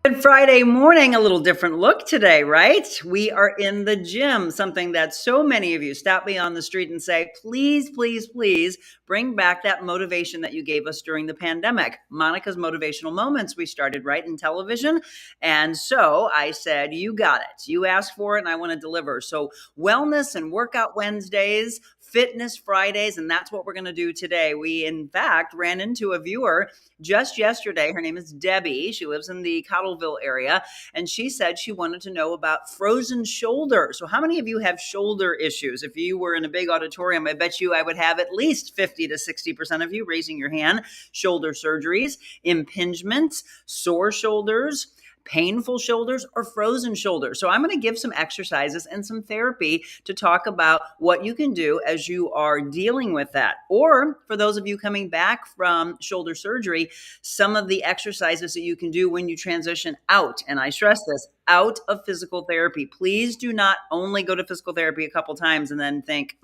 Good Friday morning, a little different look today, right? We are in the gym, something that so many of you stop me on the street and say, please, please, please bring back that motivation that you gave us during the pandemic. Monica's Motivational Moments, we started right in television. And so I said, you got it. You asked for it and I want to deliver. So wellness and workout Wednesdays, fitness Fridays, and that's what we're going to do today. We, in fact, ran into a viewer just yesterday. Her name is Debbie. She lives in the Cottleville area, and she said she wanted to know about frozen shoulder. So how many of you have shoulder issues? If you were in a big auditorium, I bet you I would have at least 50 to 60% of you raising your hand. Shoulder surgeries, impingements, sore shoulders, painful shoulders, or frozen shoulders. So I'm going to give some exercises and some therapy to talk about what you can do as you are dealing with that. Or for those of you coming back from shoulder surgery, some of the exercises that you can do when you transition out. And I stress this, out of physical therapy. Please do not only go to physical therapy a couple times and then think,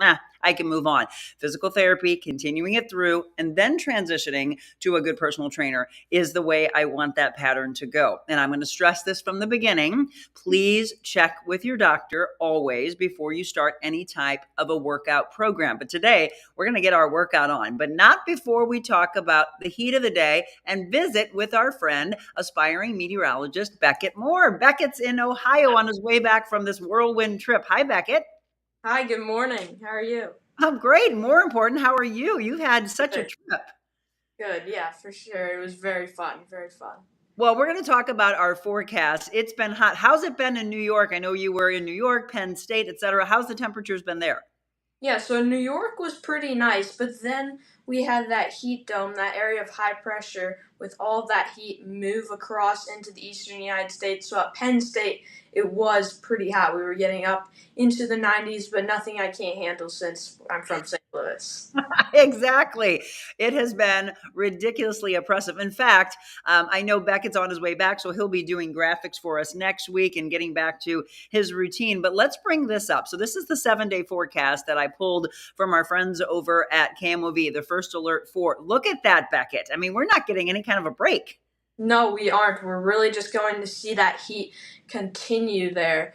I can move on. Physical therapy, continuing it through, and then transitioning to a good personal trainer is the way I want that pattern to go. And I'm going to stress this from the beginning. Please check with your doctor always before you start any type of a workout program. But today, we're going to get our workout on, but not before we talk about the heat of the day and visit with our friend, aspiring meteorologist Beckett Moore. Beckett's in Ohio on his way back from this whirlwind trip. Hi, Beckett. Hi, good morning. How are you? I'm great. More important, how are you? You've had such a Good. trip. Good. Yeah, for sure. It was very fun. Very fun. Well, we're going to talk about our forecast. It's been hot. How's it been in New York? I know you were in New York, Penn State, et cetera. How's the temperatures been there? Yeah, so New York was pretty nice, but then we had that heat dome, that area of high pressure, with all that heat move across into the eastern United States. So at Penn State, it was pretty hot. We were getting up into the 90s, but nothing I can't handle since I'm from St. Louis. Exactly. It has been ridiculously oppressive. In fact, I know Beckett's on his way back, so he'll be doing graphics for us next week and getting back to his routine. But let's bring this up. So this is the 7-day forecast that I pulled from our friends over at KMOV, the First Alert 4. Look at that, Beckett. I mean, we're not getting any kind of a break. No, we aren't. We're really just going to see that heat continue there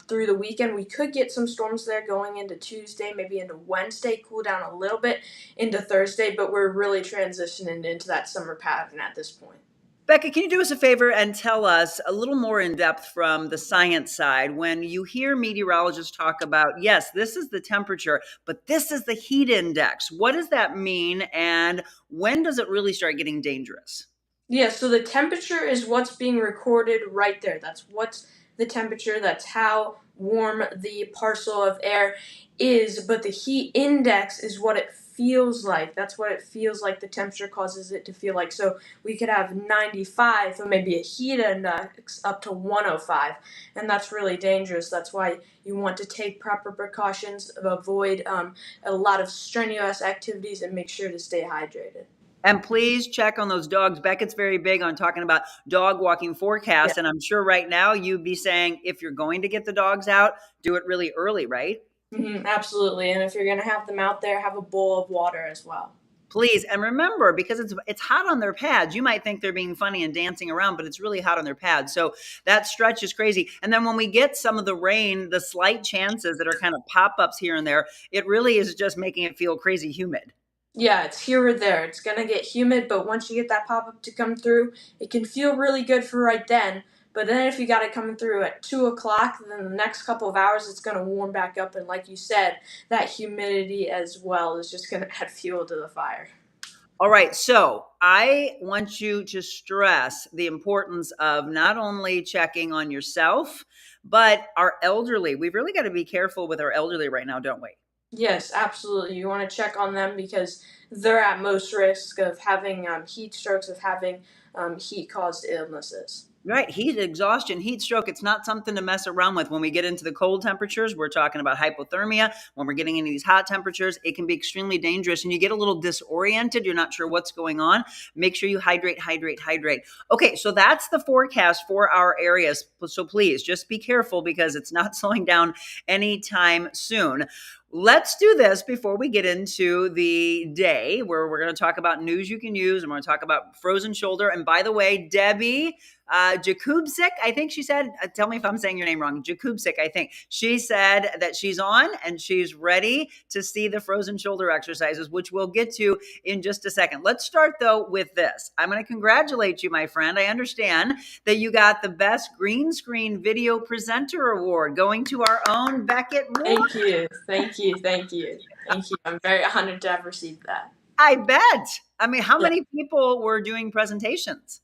through the weekend. We could get some storms there going into Tuesday, maybe into Wednesday, cool down a little bit into Thursday, but we're really transitioning into that summer pattern at this point. Becca, can you do us a favor and tell us a little more in depth from the science side when you hear meteorologists talk about, yes, this is the temperature, but this is the heat index. What does that mean? And when does it really start getting dangerous? Yeah, so the temperature is what's being recorded right there. That's what's the temperature. That's how warm the parcel of air is. But the heat index is what it feels like. That's what it feels like the temperature causes it to feel like. So we could have 95 and maybe a heat index up to 105. And that's really dangerous. That's why you want to take proper precautions, avoid a lot of strenuous activities, and make sure to stay hydrated. And please check on those dogs. Beckett's very big on talking about dog walking forecasts. And I'm sure right now you'd be saying, if you're going to get the dogs out, do it really early, right? Absolutely. And if you're going to have them out there, have a bowl of water as well. Please. And remember, because it's hot on their pads, you might think they're being funny and dancing around, but it's really hot on their pads. So that stretch is crazy. And then when we get some of the rain, the slight chances that are kind of pop-ups here and there, it really is just making it feel crazy humid. Yeah, it's here or there. It's going to get humid, but once you get that pop-up to come through, it can feel really good for right then. But then if you got it coming through at 2 o'clock, then the next couple of hours, it's going to warm back up. And like you said, that humidity as well is just going to add fuel to the fire. All right. So I want you to stress the importance of not only checking on yourself, but our elderly. We've really got to be careful with our elderly right now, don't we? Yes, absolutely. You want to check on them because they're at most risk of having heat strokes, of having heat-caused illnesses. Right. Heat exhaustion, heat stroke. It's not something to mess around with. When we get into the cold temperatures, we're talking about hypothermia. When we're getting into these hot temperatures, it can be extremely dangerous and you get a little disoriented. You're not sure what's going on. Make sure you hydrate, hydrate, hydrate. Okay. So that's the forecast for our areas. So please just be careful because it's not slowing down anytime soon. Let's do this before we get into the day where we're going to talk about news you can use and we're going to talk about frozen shoulder. And by the way, Debbie, Jakubczyk, I think she said, tell me if I'm saying your name wrong, Jakubczyk, I think. She said that she's on and she's ready to see the frozen shoulder exercises, which we'll get to in just a second. Let's start, though, with this. I'm going to congratulate you, my friend. I understand that you got the Best Green Screen Video Presenter Award going to our own Beckett Moore. Thank you. Thank you. Thank you. Thank you. I'm very honored to have received that. I bet. I mean, how Yeah. many people were doing presentations?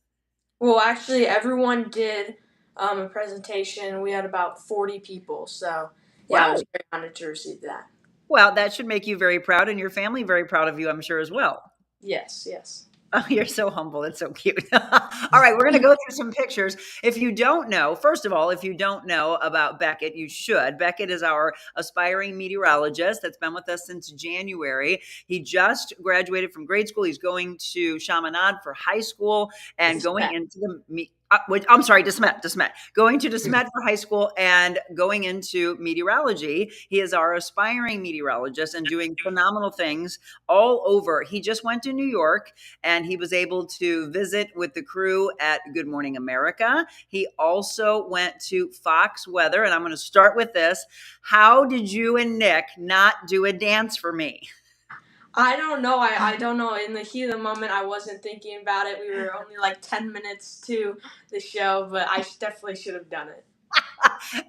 Well, actually, everyone did a presentation. We had about 40 people. So, yeah, I Wow. was very honored to receive that. Well, that should make you very proud and your family very proud of you, I'm sure, as well. Yes, yes. Oh, you're so humble. It's so cute. All right, we're going to go through some pictures. If you don't know, first of all, if you don't know about Beckett, you should. Beckett is our aspiring meteorologist that's been with us since January. He just graduated from grade school. He's going to Chaminade for high school and going into the I'm sorry, DeSmet. Going to DeSmet for high school and going into meteorology. He is our aspiring meteorologist and doing phenomenal things all over. He just went to New York and he was able to visit with the crew at Good Morning America. He also went to Fox Weather, and I'm going to start with this. How did you and Nick not do a dance for me? I don't know. I don't know. In the heat of the moment, I wasn't thinking about it. We were only like 10 minutes to the show, but I definitely should have done it.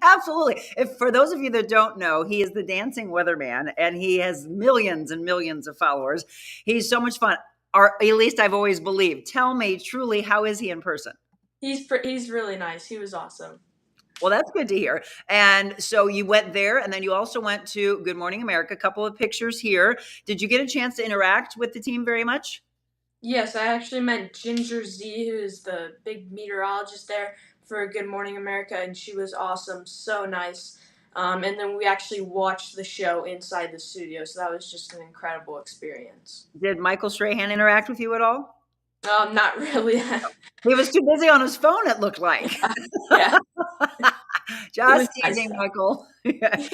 Absolutely. If for those of you that don't know, he is the dancing weatherman and he has millions and millions of followers. He's so much fun. Or at least I've always believed. Tell me truly, how is he in person? He's really nice. He was awesome. Well, that's good to hear. And so you went there and then you also went to Good Morning America. A couple of pictures here. Did you get a chance to interact with the team very much? Yes, I actually met Ginger Z, who is the big meteorologist there for Good Morning America, and she was awesome, so nice. And then we actually watched the show inside the studio, so that was just an incredible experience. Did Michael Strahan interact with you at all? Not really. He was too busy on his phone, it looked like. Yeah. Just teasing, nice, Michael. Yeah.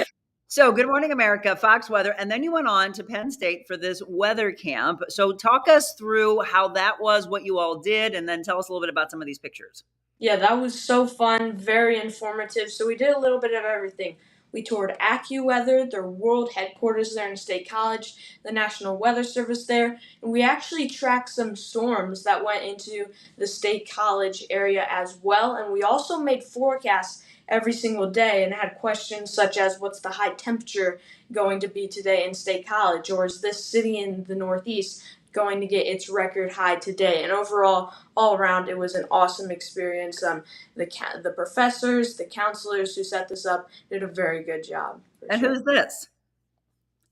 So, Good Morning America, Fox Weather, and then you went on to Penn State for this weather camp. So, talk us through how that was, what you all did, and then tell us a little bit about some of these pictures. Yeah, that was so fun, very informative. So we did a little bit of everything. We toured AccuWeather, their world headquarters there in State College, the National Weather Service there, and we actually tracked some storms that went into the State College area as well. And we also made forecasts every single day and had questions such as what's the high temperature going to be today in State College, or is this city in the Northeast going to get its record high today? And overall, all around, it was an awesome experience. The professors, the counselors who set this up did a very good job. And who's this?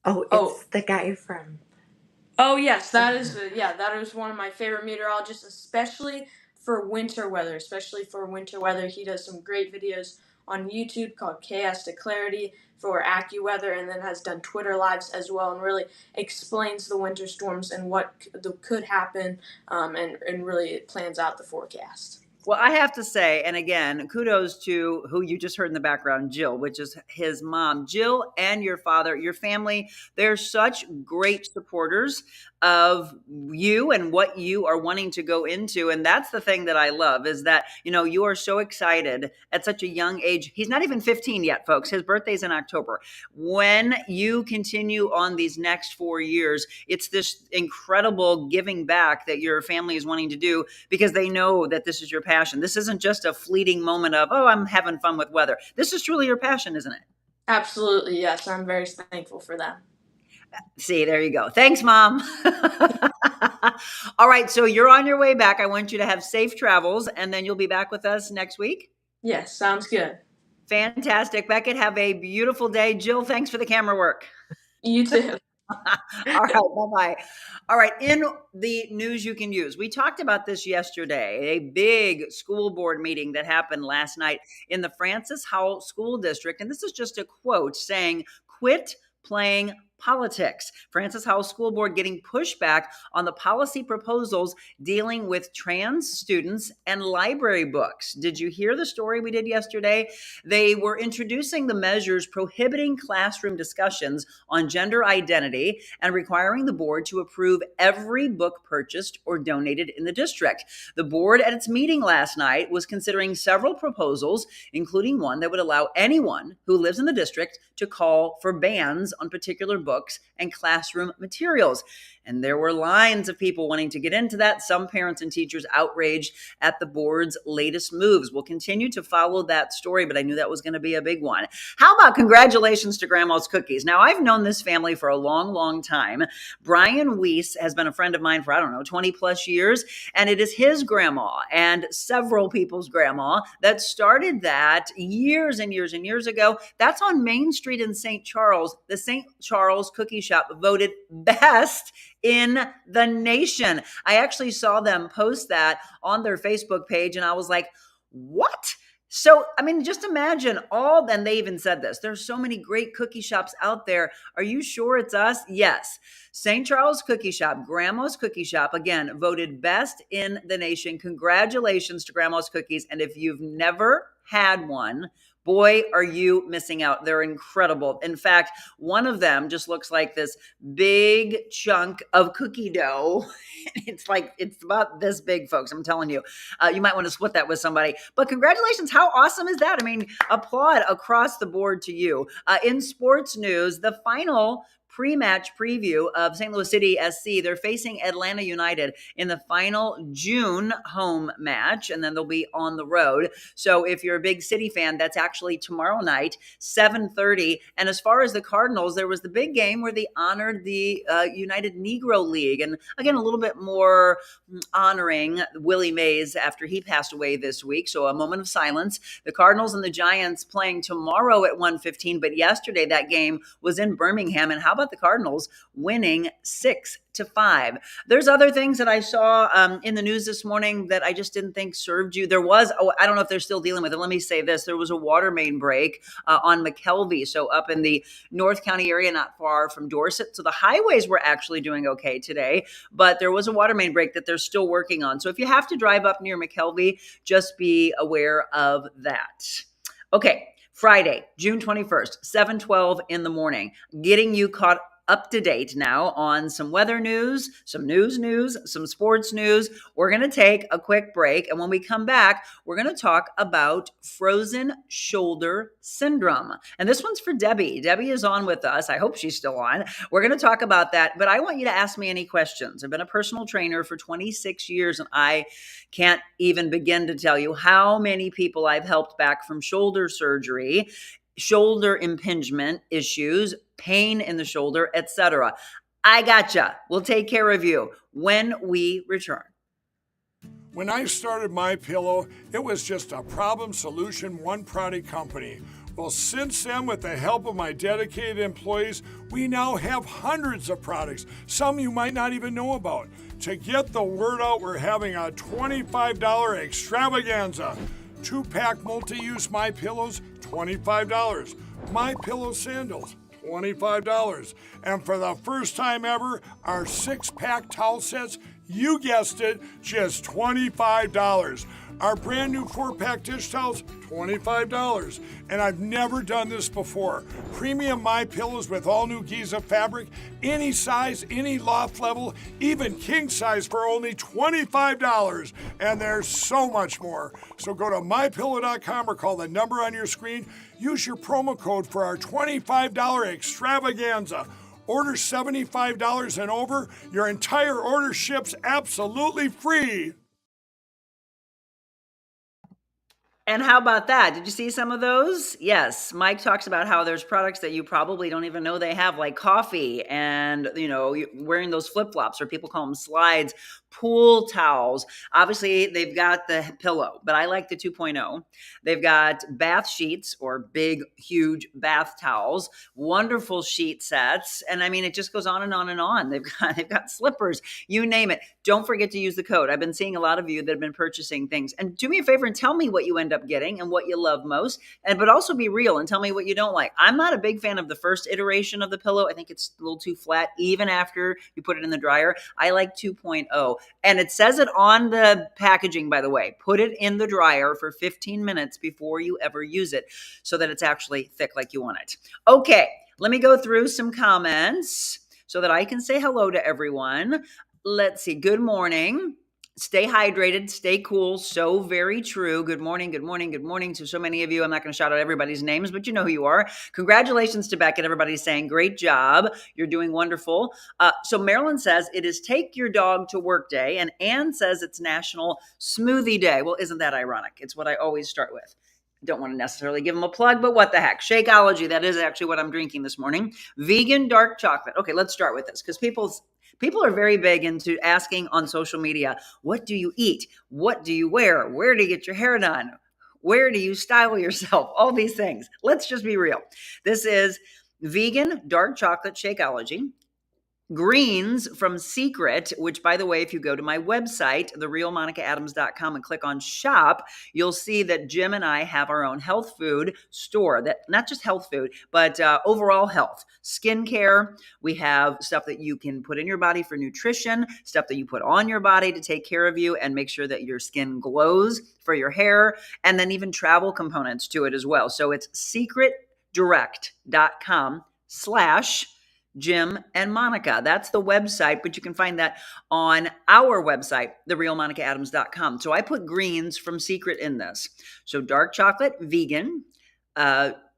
It's the guy from... Oh, yes, that is one of my favorite meteorologists, especially for winter weather. He does some great videos on YouTube called Chaos to Clarity for AccuWeather, and then has done Twitter Lives as well, and really explains the winter storms and what could happen, and really plans out the forecast. Well, I have to say, and again, kudos to who you just heard in the background, Jill, which is his mom. Jill and your father, your family, they're such great supporters of you and what you are wanting to go into. And that's the thing that I love is that, you are so excited at such a young age. He's not even 15 yet, folks. His birthday's in October. When you continue on these next 4 years, it's this incredible giving back that your family is wanting to do because they know that this is your passion. This isn't just a fleeting moment of, oh, I'm having fun with weather. This is truly your passion, isn't it? Absolutely, yes. I'm very thankful for that. See, there you go. Thanks, Mom. All right, so you're on your way back. I want you to have safe travels, and then you'll be back with us next week. Yes, sounds good. Fantastic. Beckett, have a beautiful day. Jill, thanks for the camera work. You too. All right, bye-bye. All right, in the news you can use, we talked about this yesterday, a big school board meeting that happened last night in the Francis Howell School District, and this is just a quote saying, "Quit playing politics. Francis Howell School Board getting pushback on the policy proposals dealing with trans students and library books. Did you hear the story we did yesterday? They were introducing the measures prohibiting classroom discussions on gender identity and requiring the board to approve every book purchased or donated in the district. The board at its meeting last night was considering several proposals, including one that would allow anyone who lives in the district to call for bans on particular books and classroom materials. And there were lines of people wanting to get into that. Some parents and teachers outraged at the board's latest moves. We'll continue to follow that story, but I knew that was going to be a big one. How about congratulations to Grandma's Cookies? Now, I've known this family for a long, long time. Brian Weiss has been a friend of mine for, 20 plus years, and it is his grandma and several people's grandma that started that years and years and years ago. That's on Main Street in St. Charles. The St. Charles Cookie Shop voted best in the nation. I actually saw them post that on their Facebook page, and I was like, what? So, just imagine and they even said this, there's so many great cookie shops out there. Are you sure it's us? Yes. St. Charles Cookie Shop, Grandma's Cookie Shop, again, voted best in the nation. Congratulations to Grandma's Cookies. And if you've never had one, boy, are you missing out. They're incredible. In fact, one of them just looks like this big chunk of cookie dough. It's about this big, folks. I'm telling you, you might want to split that with somebody. But congratulations. How awesome is that? Applaud across the board to you. In sports news, the final pre-match preview of St. Louis City SC. They're facing Atlanta United in the final June home match, and then they'll be on the road. So if you're a big City fan, that's actually tomorrow night, 7:30. And as far as the Cardinals, there was the big game where they honored the United Negro League. And again, a little bit more honoring Willie Mays after he passed away this week. So a moment of silence. The Cardinals and the Giants playing tomorrow at 1:15, but yesterday that game was in Birmingham. And how about the Cardinals winning 6-5? There's other things that I saw in the news this morning that I just didn't think served you. There was, I don't know if they're still dealing with it. Let me say this. There was a water main break on McKelvey. So up in the North County area, not far from Dorset. So the highways were actually doing okay today, but there was a water main break that they're still working on. So if you have to drive up near McKelvey, just be aware of that. Okay. Friday, June 21st, 7:12 in the morning, getting you caught up to date now on some weather news, some news, some sports news. We're going to take a quick break. And when we come back, we're going to talk about frozen shoulder syndrome. And this one's for Debbie. Debbie is on with us. I hope she's still on. We're going to talk about that, but I want you to ask me any questions. I've been a personal trainer for 26 years, and I can't even begin to tell you how many people I've helped back from shoulder surgery, shoulder impingement issues, pain in the shoulder, etc. I gotcha. We'll take care of you when we return. When I started MyPillow, it was just a problem solution, one product company. Well, since then, with the help of my dedicated employees, we now have hundreds of products, some you might not even know about. To get the word out, we're having a $25 extravaganza. 2-pack multi-use MyPillows, $25. MyPillow sandals, $25. And for the first time ever, our 6-pack towel sets, you guessed it, just $25. Our brand new 4-pack dish towels, $25. And I've never done this before. Premium MyPillows with all new Giza fabric, any size, any loft level, even king size for only $25. And there's so much more. So go to MyPillow.com or call the number on your screen. Use your promo code for our $25 extravaganza. Order $75 and over. Your entire order ships absolutely free. And how about that? Did you see some of those? Yes. Mike talks about how there's products that you probably don't even know they have, like coffee and, wearing those flip-flops, or people call them slides, pool towels. Obviously, they've got the pillow, but I like the 2.0. They've got bath sheets or big, huge bath towels, wonderful sheet sets. And I mean, it just goes on and on and on. They've got slippers, you name it. Don't forget to use the code. I've been seeing a lot of you that have been purchasing things. And do me a favor and tell me what you end up getting and what you love most. But also be real and tell me what you don't like. I'm not a big fan of the first iteration of the pillow. I think it's a little too flat, even after you put it in the dryer. I like 2.0. And it says it on the packaging, by the way. Put it in the dryer for 15 minutes before you ever use it so that it's actually thick like you want it. Okay, let me go through some comments so that I can say hello to everyone. Let's see. Good morning. Stay hydrated, stay cool. So very true. Good morning, good morning, good morning to so many of you. I'm not going to shout out everybody's names, but you know who you are. Congratulations to Beckett. Everybody's saying, great job. You're doing wonderful. So Marilyn says it is Take Your Dog to Work Day. And Ann says it's National Smoothie Day. Well, isn't that ironic? It's what I always start with. Don't want to necessarily give them a plug, but what the heck? Shakeology, that is actually what I'm drinking this morning. Vegan dark chocolate. Okay, let's start with this because people are very big into asking on social media, what do you eat? What do you wear? Where do you get your hair done? Where do you style yourself? All these things. Let's just be real. This is vegan dark chocolate Shakeology. Greens from Secret, which, by the way, if you go to my website, TheRealMonicaAdams.com, and click on shop, you'll see that Jim and I have our own health food store. That not just health food, but overall health, skincare. We have stuff that you can put in your body for nutrition, stuff that you put on your body to take care of you and make sure that your skin glows, for your hair, and then even travel components to it as well. So it's secretdirect.com/Jim and Monica. That's the website, but you can find that on our website, TheRealMonicaAdams.com. So I put greens from Secret in this. So dark chocolate, vegan.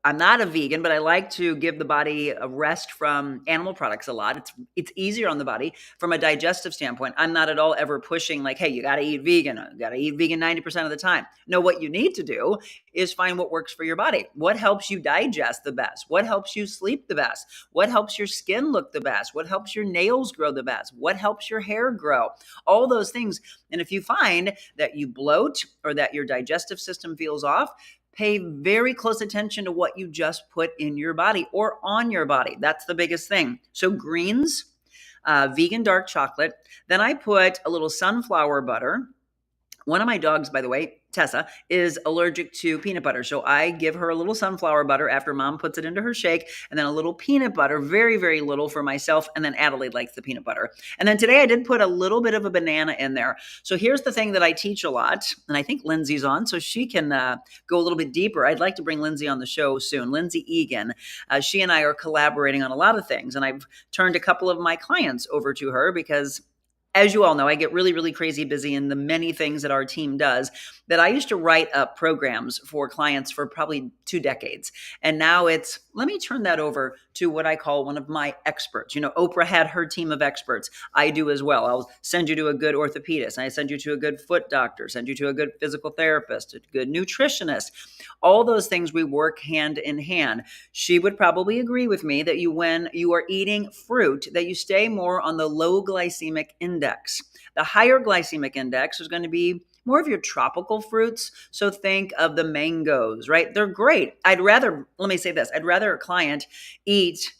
I'm not a vegan, but I like to give the body a rest from animal products a lot. It's easier on the body from a digestive standpoint. I'm not at all ever pushing like, hey, you got to eat vegan. You got to eat vegan 90% of the time. No, what you need to do is find what works for your body. What helps you digest the best? What helps you sleep the best? What helps your skin look the best? What helps your nails grow the best? What helps your hair grow? All those things. And if you find that you bloat or that your digestive system feels off, pay very close attention to what you just put in your body or on your body. That's the biggest thing. So greens, vegan dark chocolate. Then I put a little sunflower butter. One of my dogs, by the way, Tessa, is allergic to peanut butter. So I give her a little sunflower butter after mom puts it into her shake, and then a little peanut butter, very, very little for myself. And then Adelaide likes the peanut butter. And then today I did put a little bit of a banana in there. So here's the thing that I teach a lot. And I think Lindsay's on, so she can go a little bit deeper. I'd like to bring Lindsay on the show soon. Lindsay Egan. She and I are collaborating on a lot of things. And I've turned a couple of my clients over to her because, as you all know, I get really, really crazy busy in the many things that our team does, that I used to write up programs for clients for probably 2 decades. And now it's, let me turn that over to what I call one of my experts. You know, Oprah had her team of experts. I do as well. I'll send you to a good orthopedist. I send you to a good foot doctor, send you to a good physical therapist, a good nutritionist. All those things we work hand in hand. She would probably agree with me that when you are eating fruit, that you stay more on the low glycemic index. The higher glycemic index is going to be more of your tropical fruits. So think of the mangoes, right? They're great. Let me say this, I'd rather a client eat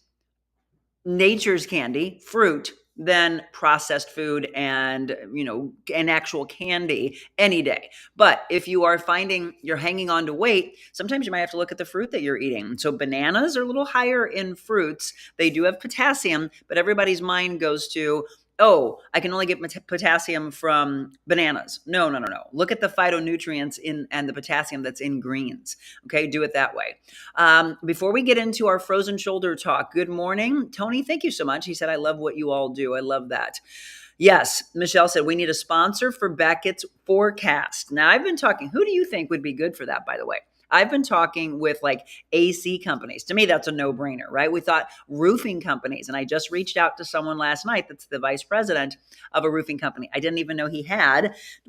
nature's candy, fruit, than processed food and, an actual candy any day. But if you are finding you're hanging on to weight, sometimes you might have to look at the fruit that you're eating. So bananas are a little higher in fruits. They do have potassium, but everybody's mind goes to, oh, I can only get potassium from bananas. No. Look at the phytonutrients and the potassium that's in greens. Okay, do it that way. Before we get into our frozen shoulder talk, good morning, Tony. Thank you so much. He said, I love what you all do. I love that. Yes, Michelle said, we need a sponsor for Beckett's forecast. Now, I've been talking, who do you think would be good for that, by the way? I've been talking with like AC companies. To me, that's a no-brainer, right? We thought roofing companies, and I just reached out to someone last night that's the vice president of a roofing company. I didn't even know he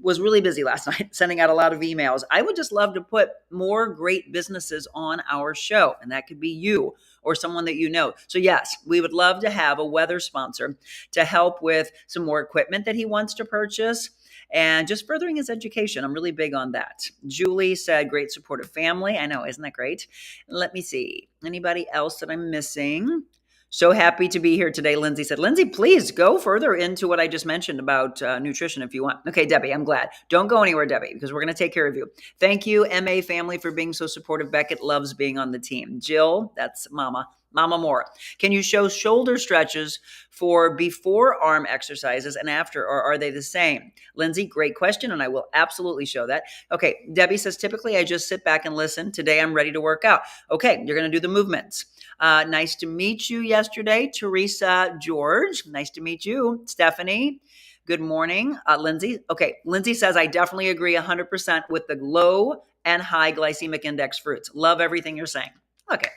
was really busy last night, sending out a lot of emails. I would just love to put more great businesses on our show, and that could be you or someone that you know. So yes, we would love to have a weather sponsor to help with some more equipment that he wants to purchase and just furthering his education. I'm really big on that. Julie said, great supportive family. I know, isn't that great? Let me see. Anybody else that I'm missing? So happy to be here today. Lindsay said, Lindsay, please go further into what I just mentioned about nutrition if you want. Okay, Debbie, I'm glad. Don't go anywhere, Debbie, because we're going to take care of you. Thank you, MA family, for being so supportive. Beckett loves being on the team. Jill, that's Mama Moore. Can you show shoulder stretches for before arm exercises and after, or are they the same? Lindsay, great question, and I will absolutely show that. Okay, Debbie says, typically I just sit back and listen. Today I'm ready to work out. Okay, you're going to do the movements. Nice to meet you yesterday, Teresa George. Nice to meet you, Stephanie. Good morning, Lindsay. Okay, Lindsay says, I definitely agree 100% with the low and high glycemic index fruits. Love everything you're saying. Okay,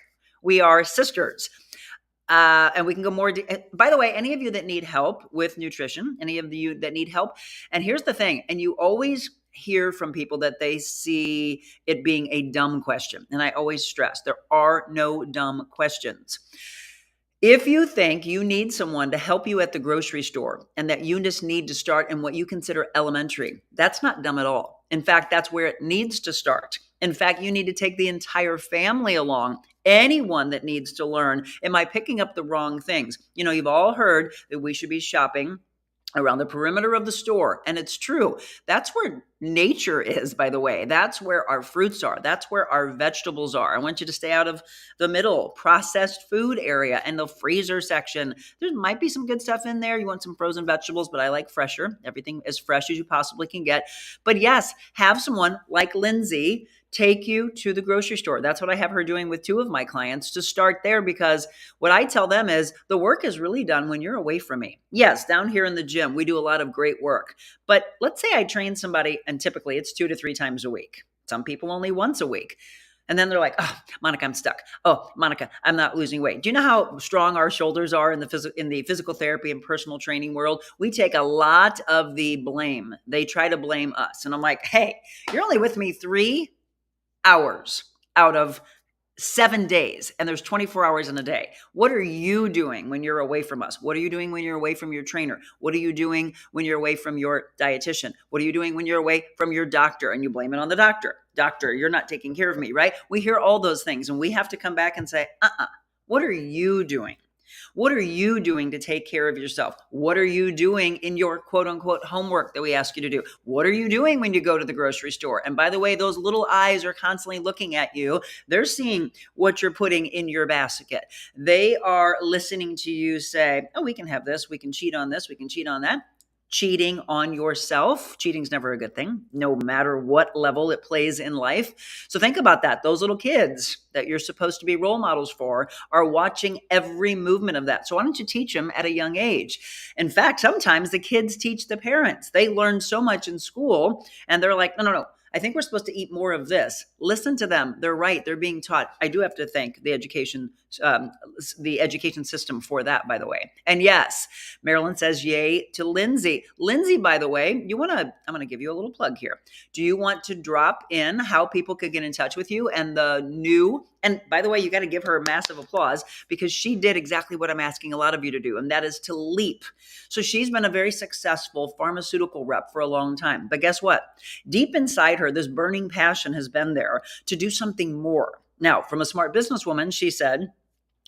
we are sisters. And we can go more. By the way, any of you that need help with nutrition, any of you that need help, and here's the thing, and you always hear from people that they see it being a dumb question. And I always stress, there are no dumb questions. If you think you need someone to help you at the grocery store and that you just need to start in what you consider elementary, that's not dumb at all. In fact, that's where it needs to start. In fact, you need to take the entire family along. Anyone that needs to learn, am I picking up the wrong things? You know, you've all heard that we should be shopping around the perimeter of the store. And it's true. That's where nature is, by the way. That's where our fruits are. That's where our vegetables are. I want you to stay out of the middle processed food area and the freezer section. There might be some good stuff in there. You want some frozen vegetables, but I like fresher. Everything as fresh as you possibly can get. But yes, have someone like Lindsay take you to the grocery store. That's what I have her doing with 2 of my clients to start there, because what I tell them is the work is really done when you're away from me. Yes, down here in the gym, we do a lot of great work. But let's say I train somebody and typically it's 2 to 3 times a week. Some people only once a week. And then they're like, oh, Monica, I'm stuck. Oh, Monica, I'm not losing weight. Do you know how strong our shoulders are in the physical therapy and personal training world? We take a lot of the blame. They try to blame us. And I'm like, hey, you're only with me 3 hours out of 7 days, and there's 24 hours in a day. What are you doing when you're away from us? What are you doing when you're away from your trainer? What are you doing when you're away from your dietitian? What are you doing when you're away from your doctor? And you blame it on the doctor. Doctor, you're not taking care of me, right? We hear all those things, and we have to come back and say, what are you doing? What are you doing to take care of yourself? What are you doing in your quote unquote homework that we ask you to do? What are you doing when you go to the grocery store? And by the way, those little eyes are constantly looking at you. They're seeing what you're putting in your basket. They are listening to you say, oh, we can have this. We can cheat on this. We can cheat on that. Cheating on yourself. Cheating's never a good thing, no matter what level it plays in life. So think about that. Those little kids that you're supposed to be role models for are watching every movement of that. So why don't you teach them at a young age? In fact, sometimes the kids teach the parents. They learn so much in school and they're like, no. I think we're supposed to eat more of this. Listen to them. They're right. They're being taught. I do have to thank the education system for that, by the way. And yes, Marilyn says yay to Lindsay. Lindsay, by the way, I'm going to give you a little plug here. Do you want to drop in how people could get in touch with you and the new, and by the way, you got to give her a massive applause because she did exactly what I'm asking a lot of you to do, and that is to leap. So she's been a very successful pharmaceutical rep for a long time. But guess what? Deep inside her, this burning passion has been there to do something more. Now, from a smart businesswoman, she said,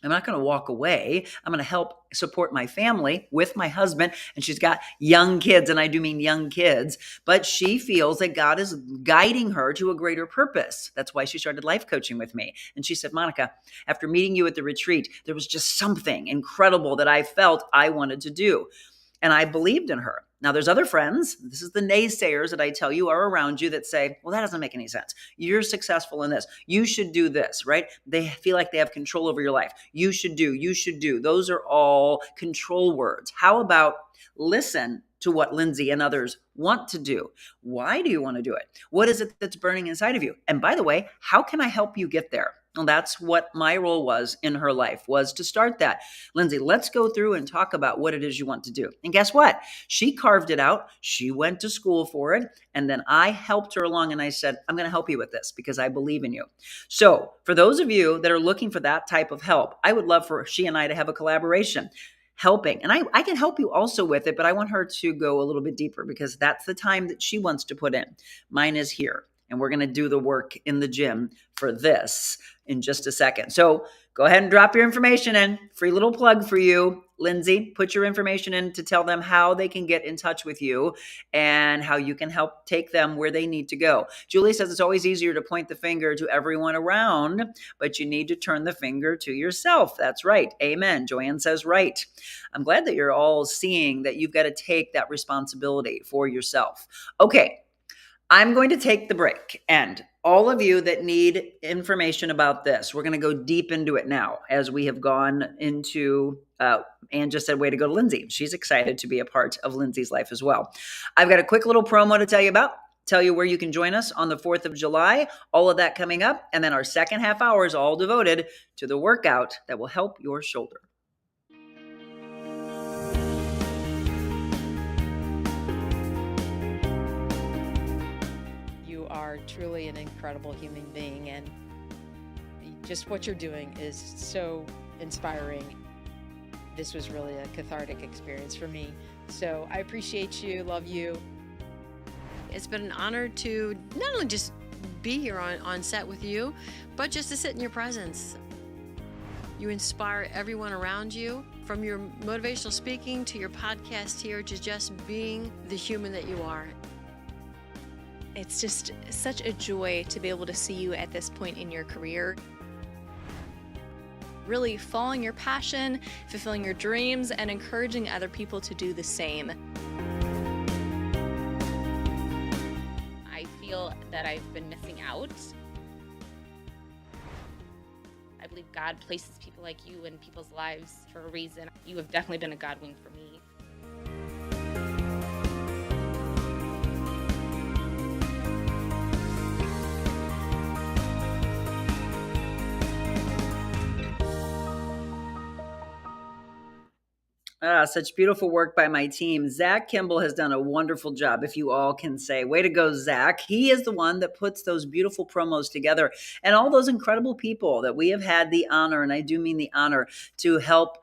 I'm not going to walk away. I'm going to help support my family with my husband. And she's got young kids, and I do mean young kids, but she feels that God is guiding her to a greater purpose. That's why she started life coaching with me. And she said, Monica, after meeting you at the retreat, there was just something incredible that I felt I wanted to do. And I believed in her. Now, there's other friends. This is the naysayers that I tell you are around you that say, well, that doesn't make any sense. You're successful in this. You should do this, right? They feel like they have control over your life. You should do. Those are all control words. How about listen to what Lindsay and others want to do? Why do you want to do it? What is it that's burning inside of you? And by the way, how can I help you get there? Well, that's what my role was in her life, was to start that. Lindsay, let's go through and talk about what it is you want to do. And guess what? She carved it out. She went to school for it. And then I helped her along and I said, I'm going to help you with this because I believe in you. So for those of you that are looking for that type of help, I would love for she and I to have a collaboration helping. And I can help you also with it, but I want her to go a little bit deeper because that's the time that she wants to put in. Mine is here. And we're going to do the work in the gym for this in just a second. So go ahead and drop your information in. Free little plug for you, Lindsay. Put your information in to tell them how they can get in touch with you and how you can help take them where they need to go. Julie says it's always easier to point the finger to everyone around, but you need to turn the finger to yourself. That's right. Amen. Joanne says right. I'm glad that you're all seeing that you've got to take that responsibility for yourself. Okay. I'm going to take the break, and all of you that need information about this, we're going to go deep into it now as we have gone into, Ann just said, way to go to Lindsay. She's excited to be a part of Lindsay's life as well. I've got a quick little promo to tell you about, tell you where you can join us on the 4th of July, all of that coming up, and then our second half hour is all devoted to the workout that will help your shoulder. Are truly an incredible human being, and just what you're doing is so inspiring. This was really a cathartic experience for me. So I appreciate you, love you. It's been an honor to not only just be here on set with you, but just to sit in your presence. You inspire everyone around you, from your motivational speaking to your podcast here to just being the human that you are. It's just such a joy to be able to see you at this point in your career. Really following your passion, fulfilling your dreams, and encouraging other people to do the same. I feel that I've been missing out. I believe God places people like you in people's lives for a reason. You have definitely been a God wink for me. Such beautiful work by my team. Zach Kimball has done a wonderful job, if you all can say. Way to go, Zach. He is the one that puts those beautiful promos together and all those incredible people that we have had the honor, and I do mean the honor, to help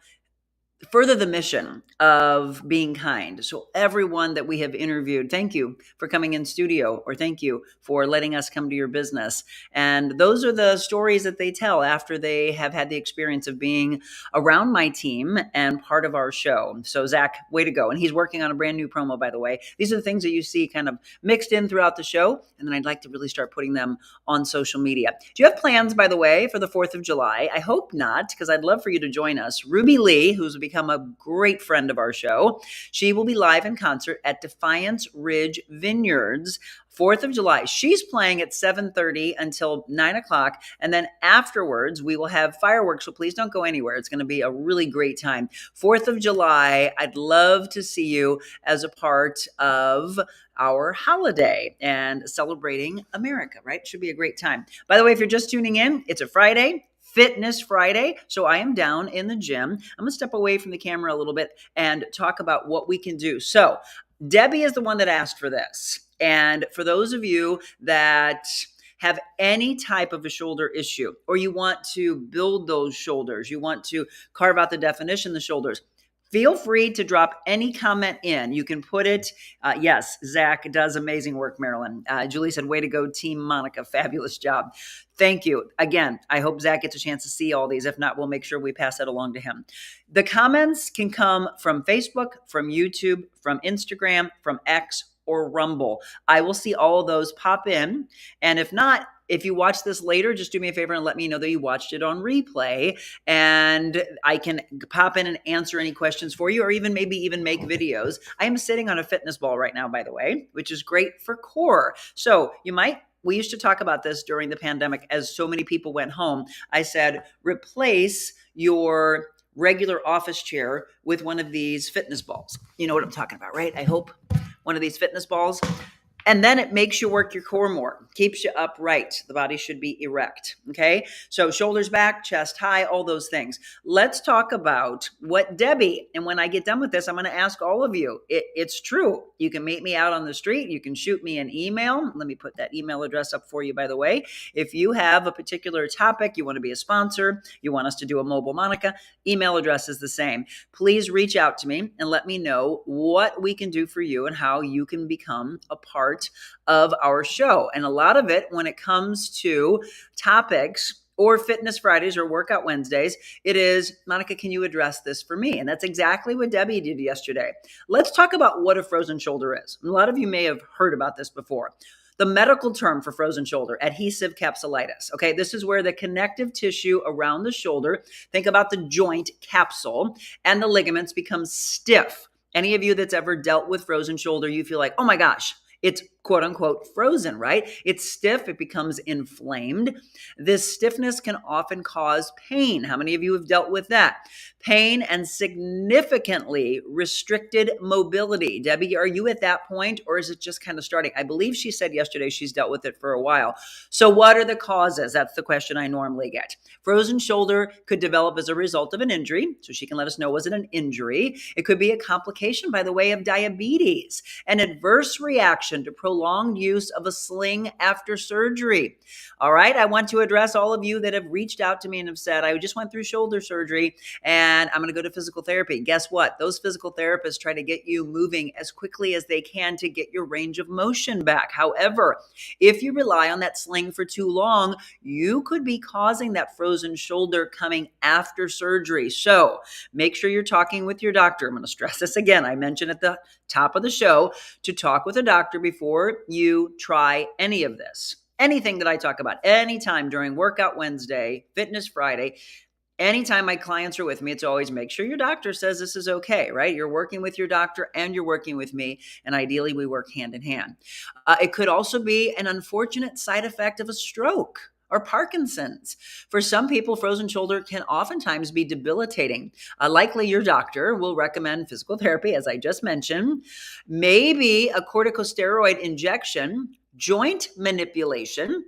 further the mission of being kind. So everyone that we have interviewed, thank you for coming in studio, or thank you for letting us come to your business. And those are the stories that they tell after they have had the experience of being around my team and part of our show. So Zach, way to go. And he's working on a brand new promo, by the way. These are the things that you see kind of mixed in throughout the show. And then I'd like to really start putting them on social media. Do you have plans, by the way, for the 4th of July? I hope not, because I'd love for you to join us. Ruby Lee, who's become a great friend of our show. She will be live in concert at Defiance Ridge Vineyards, 4th of July. She's playing at 7:30 until 9 o'clock. And then afterwards, we will have fireworks. So please don't go anywhere. It's going to be a really great time. 4th of July, I'd love to see you as a part of our holiday and celebrating America, right? Should be a great time. By the way, if you're just tuning in, it's a Friday. Fitness Friday. So I am down in the gym. I'm going to step away from the camera a little bit and talk about what we can do. So Debbie is the one that asked for this. And for those of you that have any type of a shoulder issue, or you want to build those shoulders, you want to carve out the definition of the shoulders, feel free to drop any comment in. You can put it. Yes, Zach does amazing work, Marilyn. Julie said, way to go, Team Monica. Fabulous job. Thank you. Again, I hope Zach gets a chance to see all these. If not, we'll make sure we pass that along to him. The comments can come from Facebook, from YouTube, from Instagram, from X, or Rumble. I will see all of those pop in. And if not, if you watch this later, just do me a favor and let me know that you watched it on replay, and I can pop in and answer any questions for you, or maybe even make videos. I am sitting on a fitness ball right now, by the way, which is great for core. So we used to talk about this during the pandemic as so many people went home. I said, replace your regular office chair with one of these fitness balls. You know what I'm talking about, right? I hope one of these fitness balls. And then it makes you work your core more, keeps you upright. The body should be erect. Okay. So shoulders back, chest high, all those things. Let's talk about what Debbie, and when I get done with this, I'm going to ask all of you. It's true. You can meet me out on the street. You can shoot me an email. Let me put that email address up for you, by the way. If you have a particular topic, you want to be a sponsor, you want us to do a Mobile Monica, email address is the same. Please reach out to me and let me know what we can do for you and how you can become a part of our show. And a lot of it, when it comes to topics or Fitness Fridays or Workout Wednesdays, it is, Monica, can you address this for me? And that's exactly what Debbie did yesterday. Let's talk about what a frozen shoulder is. A lot of you may have heard about this before. The medical term for frozen shoulder, adhesive capsulitis. Okay, this is where the connective tissue around the shoulder, think about the joint capsule, and the ligaments become stiff. Any of you that's ever dealt with frozen shoulder, you feel like, oh my gosh, it's quote unquote frozen, right? It's stiff. It becomes inflamed. This stiffness can often cause pain. How many of you have dealt with that? Pain and significantly restricted mobility. Debbie, are you at that point, or is it just kind of starting? I believe she said yesterday she's dealt with it for a while. So what are the causes? That's the question I normally get. Frozen shoulder could develop as a result of an injury. So she can let us know, was it an injury? It could be a complication by the way of diabetes, an adverse reaction to prolonged use of a sling after surgery. All right. I want to address all of you that have reached out to me and have said, I just went through shoulder surgery and I'm going to go to physical therapy. Guess what? Those physical therapists try to get you moving as quickly as they can to get your range of motion back. However, if you rely on that sling for too long, you could be causing that frozen shoulder coming after surgery. So make sure you're talking with your doctor. I'm going to stress this again. I mentioned at the top of the show to talk with a doctor before you try any of this. Anything that I talk about, anytime during Workout Wednesday, Fitness Friday, anytime my clients are with me, it's always make sure your doctor says this is okay, right? You're working with your doctor and you're working with me, and ideally we work hand in hand. It could also be an unfortunate side effect of a stroke or Parkinson's. For some people, frozen shoulder can oftentimes be debilitating. Likely your doctor will recommend physical therapy, as I just mentioned, maybe a corticosteroid injection, joint manipulation,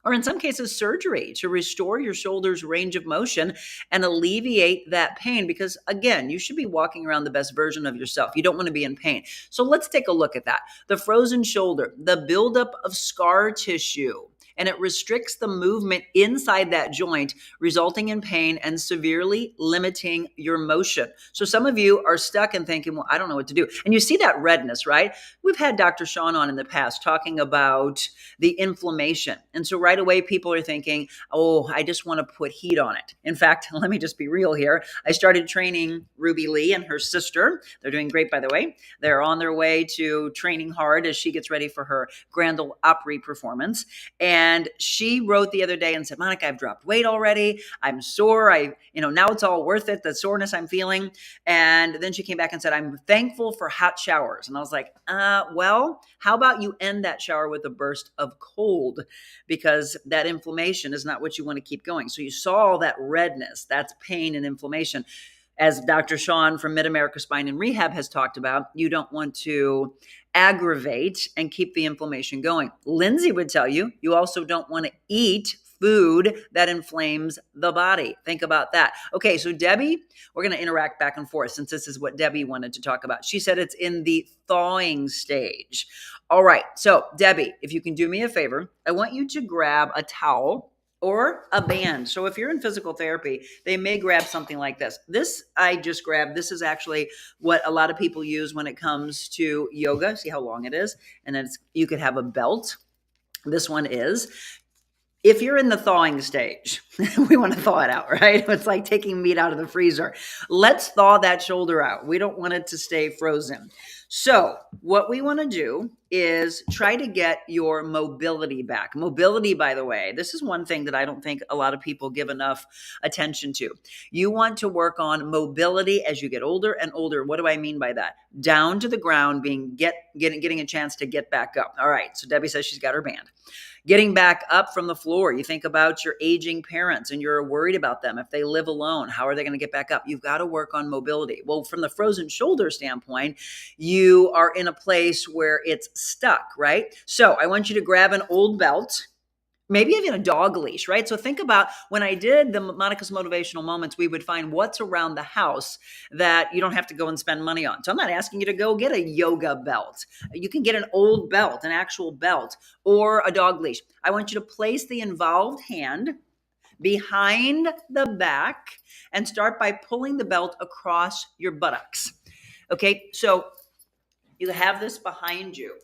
or in some cases, surgery to restore your shoulder's range of motion and alleviate that pain. Because again, you should be walking around the best version of yourself. You don't want to be in pain. So let's take a look at that. The frozen shoulder, the buildup of scar tissue, and it restricts the movement inside that joint, resulting in pain and severely limiting your motion. So some of you are stuck and thinking, well, I don't know what to do. And you see that redness, right? We've had Dr. Sean on in the past talking about the inflammation. And so right away, people are thinking, oh, I just want to put heat on it. In fact, let me just be real here. I started training Ruby Lee and her sister. They're doing great, by the way. They're on their way to training hard as she gets ready for her Grand Ole Opry performance. And she wrote the other day and said, Monica, I've dropped weight already. I'm sore. Now it's all worth it, the soreness I'm feeling. And then she came back and said, I'm thankful for hot showers. And I was like, well, how about you end that shower with a burst of cold? Because that inflammation is not what you want to keep going. So you saw all that redness. That's pain and inflammation. As Dr. Sean from Mid-America Spine and Rehab has talked about, you don't want to aggravate and keep the inflammation going. Lindsay would tell you, you also don't want to eat food that inflames the body. Think about that. Okay, so Debbie, we're going to interact back and forth since this is what Debbie wanted to talk about. She said it's in the thawing stage. All right, so Debbie, if you can do me a favor, I want you to grab a towel or a band. So if you're in physical therapy, they may grab something like this. This I just grabbed. This is actually what a lot of people use when it comes to yoga. See how long it is? And then you could have a belt. This one is. If you're in the thawing stage, we want to thaw it out, right? It's like taking meat out of the freezer. Let's thaw that shoulder out. We don't want it to stay frozen. So what we want to do is try to get your mobility back. Mobility, by the way, this is one thing that I don't think a lot of people give enough attention to. You want to work on mobility as you get older and older. What do I mean by that? Down to the ground, getting a chance to get back up. All right. So Debbie says she's got her band. Getting back up from the floor. You think about your aging parents and you're worried about them. If they live alone, how are they going to get back up? You've got to work on mobility. Well, from the frozen shoulder standpoint, you are in a place where it's stuck, right? So I want you to grab an old belt, maybe even a dog leash, right? So think about when I did the Monica's Motivational Moments, we would find what's around the house that you don't have to go and spend money on. So I'm not asking you to go get a yoga belt. You can get an old belt, an actual belt, or a dog leash. I want you to place the involved hand behind the back and start by pulling the belt across your buttocks. Okay, so you have this behind you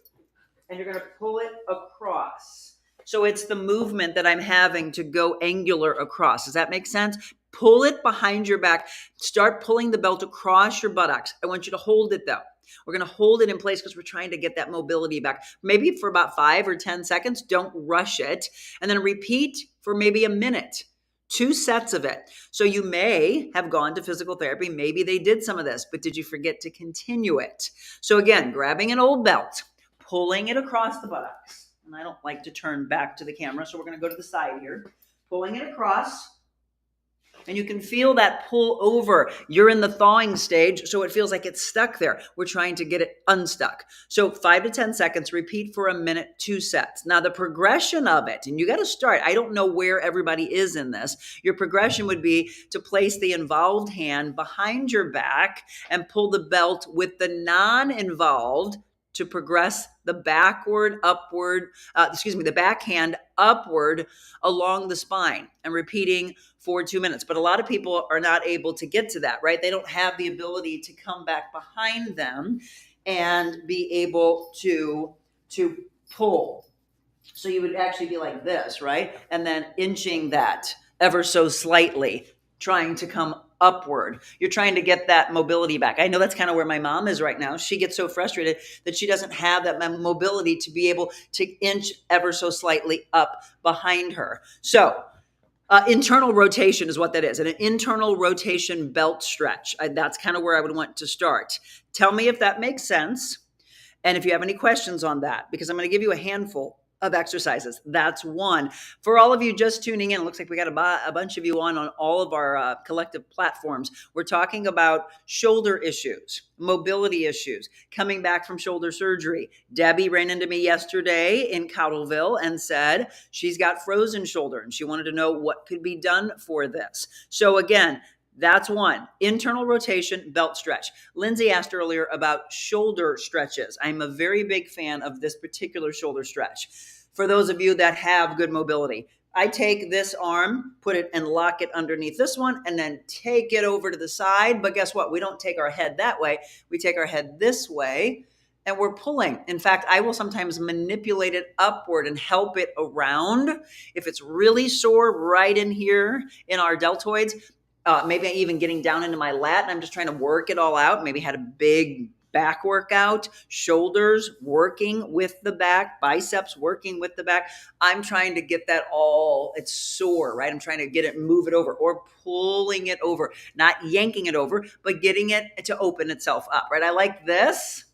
and you're going to pull it across. So it's the movement that I'm having to go angular across. Does that make sense? Pull it behind your back. Start pulling the belt across your buttocks. I want you to hold it though. We're going to hold it in place because we're trying to get that mobility back. Maybe for about 5 or 10 seconds. Don't rush it. And then repeat for maybe a minute. 2 sets of it. So you may have gone to physical therapy. Maybe they did some of this, but did you forget to continue it? So again, grabbing an old belt, pulling it across the buttocks. And I don't like to turn back to the camera, so we're going to go to the side here. Pulling it across. And you can feel that pull over. You're in the thawing stage, so it feels like it's stuck there. We're trying to get it unstuck. So 5 to 10 seconds, repeat for a minute, 2 sets. Now the progression of it, and you got to start, I don't know where everybody is in this. Your progression would be to place the involved hand behind your back and pull the belt with the non-involved to progress the the backhand upward along the spine and repeating for 2 minutes. But a lot of people are not able to get to that, right? They don't have the ability to come back behind them and be able to pull. So you would actually be like this, right? And then inching that ever so slightly, trying to come upward. You're trying to get that mobility back. I know that's kind of where my mom is right now. She gets so frustrated that she doesn't have that mobility to be able to inch ever so slightly up behind her. So internal rotation is what that is. And an internal rotation belt stretch. That's kind of where I would want to start. Tell me if that makes sense. And if you have any questions on that, because I'm going to give you a handful of exercises. That's one. For all of you just tuning in, it looks like we got a bunch of you on all of our collective platforms. We're talking about shoulder issues, mobility issues, coming back from shoulder surgery. Debbie ran into me yesterday in Cottleville and said she's got frozen shoulder and she wanted to know what could be done for this. So again, that's one. Internal rotation, belt stretch. Lindsay asked earlier about shoulder stretches. I'm a very big fan of this particular shoulder stretch. For those of you that have good mobility, I take this arm, put it and lock it underneath this one, and then take it over to the side. But guess what? We don't take our head that way. We take our head this way, and we're pulling. In fact, I will sometimes manipulate it upward and help it around. If it's really sore right in here in our deltoids, maybe even getting down into my lat and I'm just trying to work it all out. Maybe had a big back workout, shoulders working with the back, biceps working with the back. I'm trying to get that all, it's sore, right? I'm trying to get it, move it over or pulling it over, not yanking it over, but getting it to open itself up, right? I like this.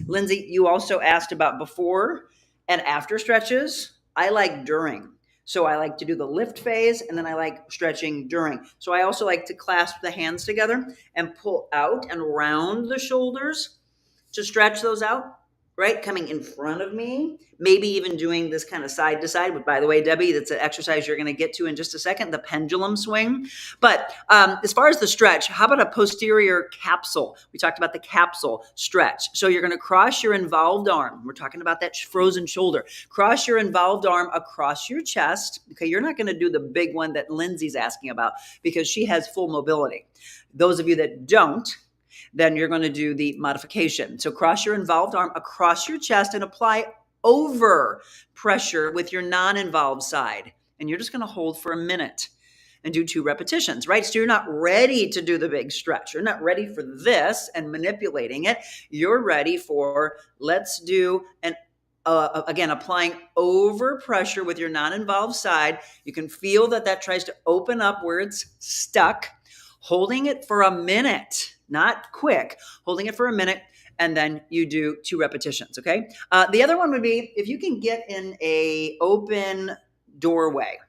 Lindsay, you also asked about before and after stretches. I like during. So I like to do the lift phase and then I like stretching during. So I also like to clasp the hands together and pull out and round the shoulders to stretch those out, right? Coming in front of me, maybe even doing this kind of side to side. But by the way, Debbie, that's an exercise you're going to get to in just a second, the pendulum swing. But as far as the stretch, how about a posterior capsule? We talked about the capsule stretch. So you're going to cross your involved arm. We're talking about that frozen shoulder. Cross your involved arm across your chest. Okay, you're not going to do the big one that Lindsay's asking about because she has full mobility. Those of you that don't, then you're going to do the modification. So cross your involved arm across your chest and apply over pressure with your non-involved side. And you're just going to hold for a minute and do 2 repetitions, right? So you're not ready to do the big stretch. You're not ready for this and manipulating it. You're ready for, let's do again, applying over pressure with your non-involved side. You can feel that tries to open up where it's stuck, holding it for a minute. Not quick, holding it for a minute, and then you do 2 repetitions, okay? The other one would be if you can get in a open doorway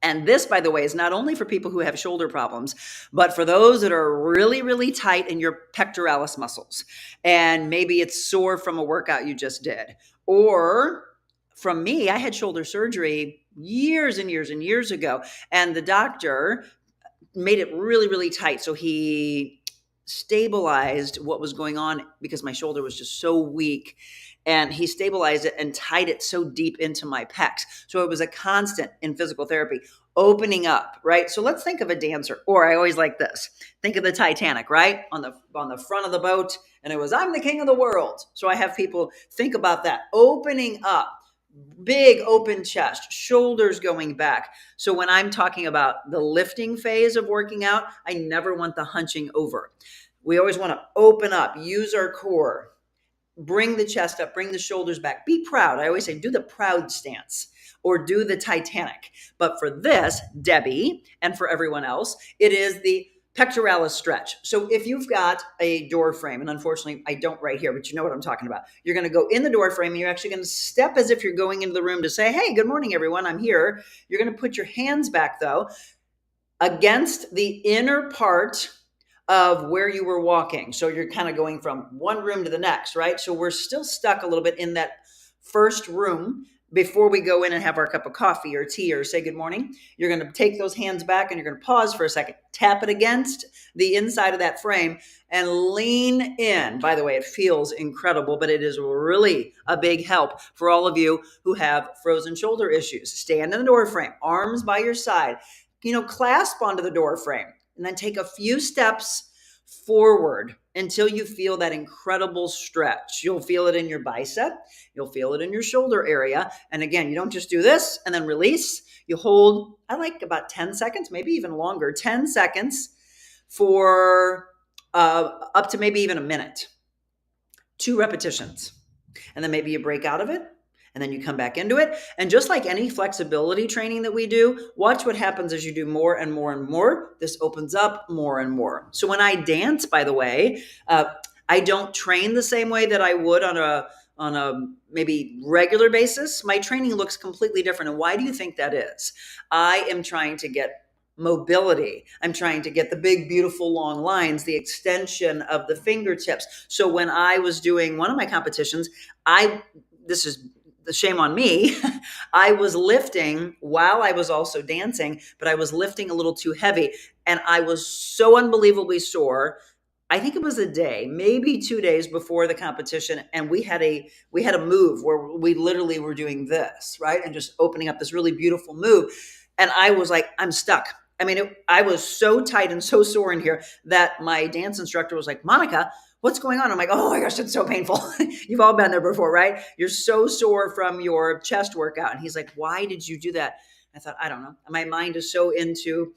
And this, by the way, is not only for people who have shoulder problems, but for those that are really, really tight in your pectoralis muscles. And maybe it's sore from a workout you just did. Or from me, I had shoulder surgery years and years and years ago. And the doctor made it really, really tight. So he stabilized what was going on because my shoulder was just so weak. And he stabilized it and tied it so deep into my pecs. So it was a constant in physical therapy, opening up, right? So let's think of a dancer, or I always like this. Think of the Titanic, right? On the front of the boat, and it was, I'm the king of the world. So I have people think about that, opening up, big open chest, shoulders going back. So when I'm talking about the lifting phase of working out, I never want the hunching over. We always want to open up, use our core, bring the chest up, bring the shoulders back. Be proud. I always say, do the proud stance or do the Titanic. But for this, Debbie, and for everyone else, it is the pectoralis stretch. So if you've got a door frame, and unfortunately I don't right here, but you know what I'm talking about. You're going to go in the door frame and you're actually going to step as if you're going into the room to say, hey, good morning, everyone. I'm here. You're going to put your hands back though, against the inner part of where you were walking. So you're kind of going from one room to the next, right? So we're still stuck a little bit in that first room before we go in and have our cup of coffee or tea or say good morning. You're going to take those hands back and you're going to pause for a second, tap it against the inside of that frame and lean in. By the way, it feels incredible, but it is really a big help for all of you who have frozen shoulder issues. Stand in the door frame, arms by your side, clasp onto the door frame. And then take a few steps forward until you feel that incredible stretch. You'll feel it in your bicep. You'll feel it in your shoulder area. And again, you don't just do this and then release. You hold, I like about 10 seconds, maybe even longer, 10 seconds for up to maybe even a minute. 2 repetitions. And then maybe you break out of it. And then you come back into it. And just like any flexibility training that we do, watch what happens as you do more and more and more. This opens up more and more. So when I dance, by the way, I don't train the same way that I would on a maybe regular basis. My training looks completely different. And why do you think that is? I am trying to get mobility. I'm trying to get the big, beautiful, long lines, the extension of the fingertips. So when I was doing one of my competitions, this is the shame on me. I was lifting while I was also dancing, but I was lifting a little too heavy. And I was so unbelievably sore. I think it was a day, maybe 2 days before the competition. And we had a move where we literally were doing this, right? And just opening up this really beautiful move. And I was like, I'm stuck. I mean, I was so tight and so sore in here that my dance instructor was like, Monica, what's going on? I'm like, oh my gosh, it's so painful. You've all been there before, right? You're so sore from your chest workout. And he's like, why did you do that? I thought, I don't know. My mind is so into,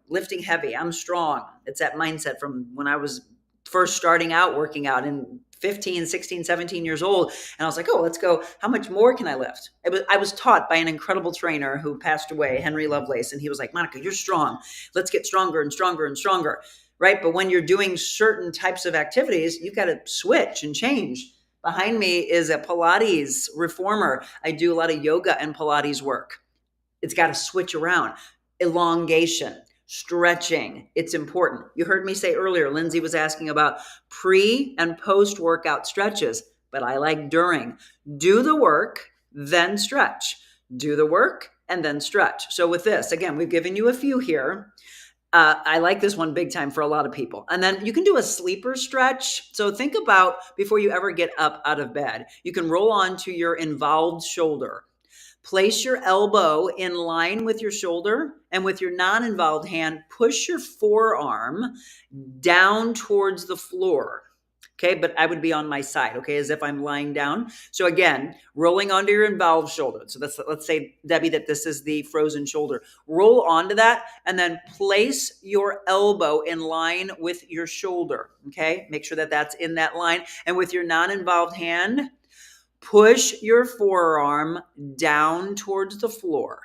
lifting heavy. I'm strong. It's that mindset from when I was first starting out working out in 15, 16, 17 years old. And I was like, oh, let's go. How much more can I lift? I was taught by an incredible trainer who passed away, Henry Lovelace. And he was like, Monica, you're strong. Let's get stronger and stronger and stronger. Right? But when you're doing certain types of activities, you've got to switch and change. Behind me is a Pilates reformer. I do a lot of yoga and Pilates work. It's got to switch around. Elongation, stretching. It's important. You heard me say earlier, Lindsay was asking about pre and post workout stretches, but I like during. Do the work, then stretch. Do the work and then stretch. So with this, again, we've given you a few here. I like this one big time for a lot of people. And then you can do a sleeper stretch. So think about before you ever get up out of bed, you can roll onto your involved shoulder. Place your elbow in line with your shoulder, and with your non-involved hand, push your forearm down towards the floor. Okay, but I would be on my side, okay, as if I'm lying down. So again, rolling onto your involved shoulder. So let's say, Debbie, that this is the frozen shoulder. Roll onto that and then place your elbow in line with your shoulder, okay? Make sure that that's in that line. And with your non-involved hand, push your forearm down towards the floor.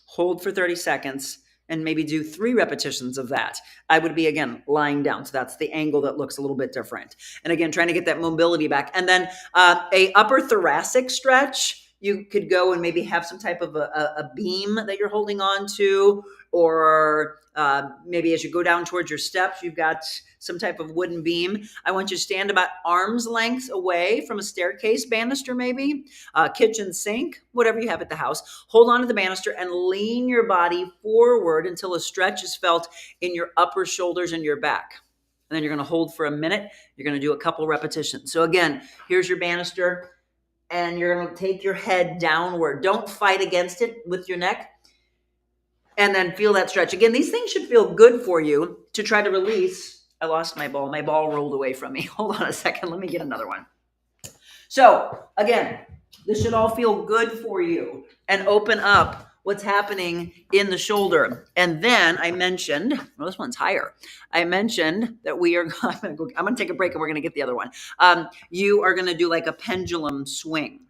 Hold for 30 seconds. And maybe do 3 repetitions of that. I would be, again, lying down. So that's the angle that looks a little bit different. And again, trying to get that mobility back. And then a upper thoracic stretch. You could go and maybe have some type of a beam that you're holding on to, or maybe as you go down towards your steps, you've got some type of wooden beam. I want you to stand about arm's length away from a staircase banister, maybe kitchen sink, whatever you have at the house. Hold on to the banister and lean your body forward until a stretch is felt in your upper shoulders and your back. And then you're going to hold for a minute. You're going to do a couple repetitions. So again, here's your banister, and you're going to take your head downward. Don't fight against it with your neck. And then feel that stretch. Again, these things should feel good for you to try to release. I lost my ball. My ball rolled away from me. Hold on a second. Let me get another one. So again, this should all feel good for you and open up what's happening in the shoulder. And then I mentioned, well, this one's higher. I mentioned that I'm going to take a break and we're going to get the other one. You are going to do like a pendulum swing.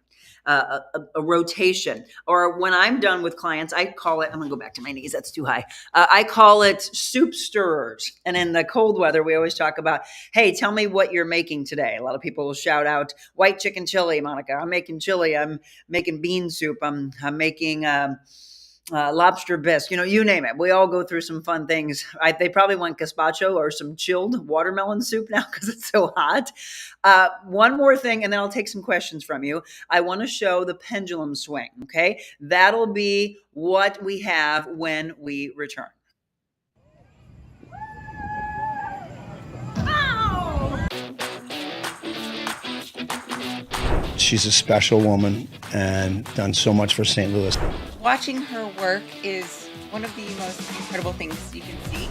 A rotation, or when I'm done with clients, I call it, I'm going to go back to my knees. That's too high. I call it soup stirrers. And in the cold weather, we always talk about, hey, tell me what you're making today. A lot of people will shout out white chicken chili, Monica. I'm making chili. I'm making bean soup. I'm making, lobster bisque, you name it. We all go through some fun things. They probably want gazpacho or some chilled watermelon soup now because it's so hot. One more thing, and then I'll take some questions from you. I want to show the pendulum swing. Okay. That'll be what we have when we return. She's a special woman and done so much for St. Louis. Watching her work is one of the most incredible things you can see.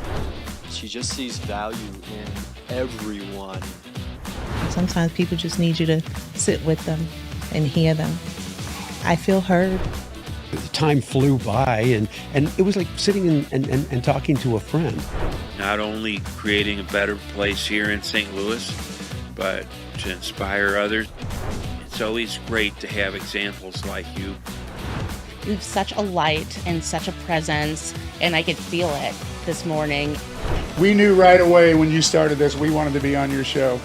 She just sees value in everyone. Sometimes people just need you to sit with them and hear them. I feel heard. The time flew by, and it was like sitting and talking to a friend. Not only creating a better place here in St. Louis, but to inspire others. It's always great to have examples like you. You have such a light and such a presence, and I could feel it this morning. We knew right away when you started this, we wanted to be on your show.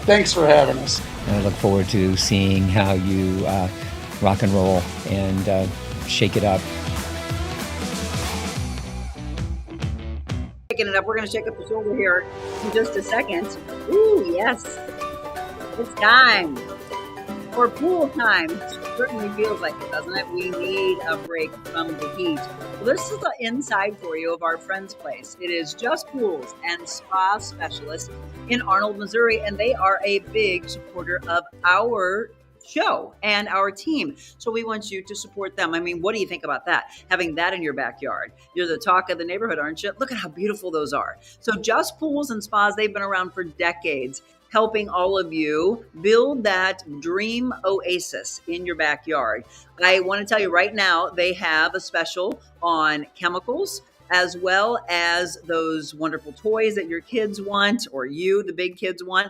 Thanks for having us. I look forward to seeing how you rock and roll and shake it up. Shaking it up. We're going to shake up the shoulder here in just a second. Ooh, yes. It's time for pool time. Certainly feels like it, doesn't it? We need a break from the heat. Well, this is the inside for you of our friend's place. It is Just Pools and Spa Specialists in Arnold, Missouri, and they are a big supporter of our show and our team. So we want you to support them. I mean, what do you think about that? Having that in your backyard. You're the talk of the neighborhood, aren't you? Look at how beautiful those are. So Just Pools and Spas, they've been around for decades, helping all of you build that dream oasis in your backyard. I want to tell you right now, they have a special on chemicals, as well as those wonderful toys that your kids want, or you, the big kids, want.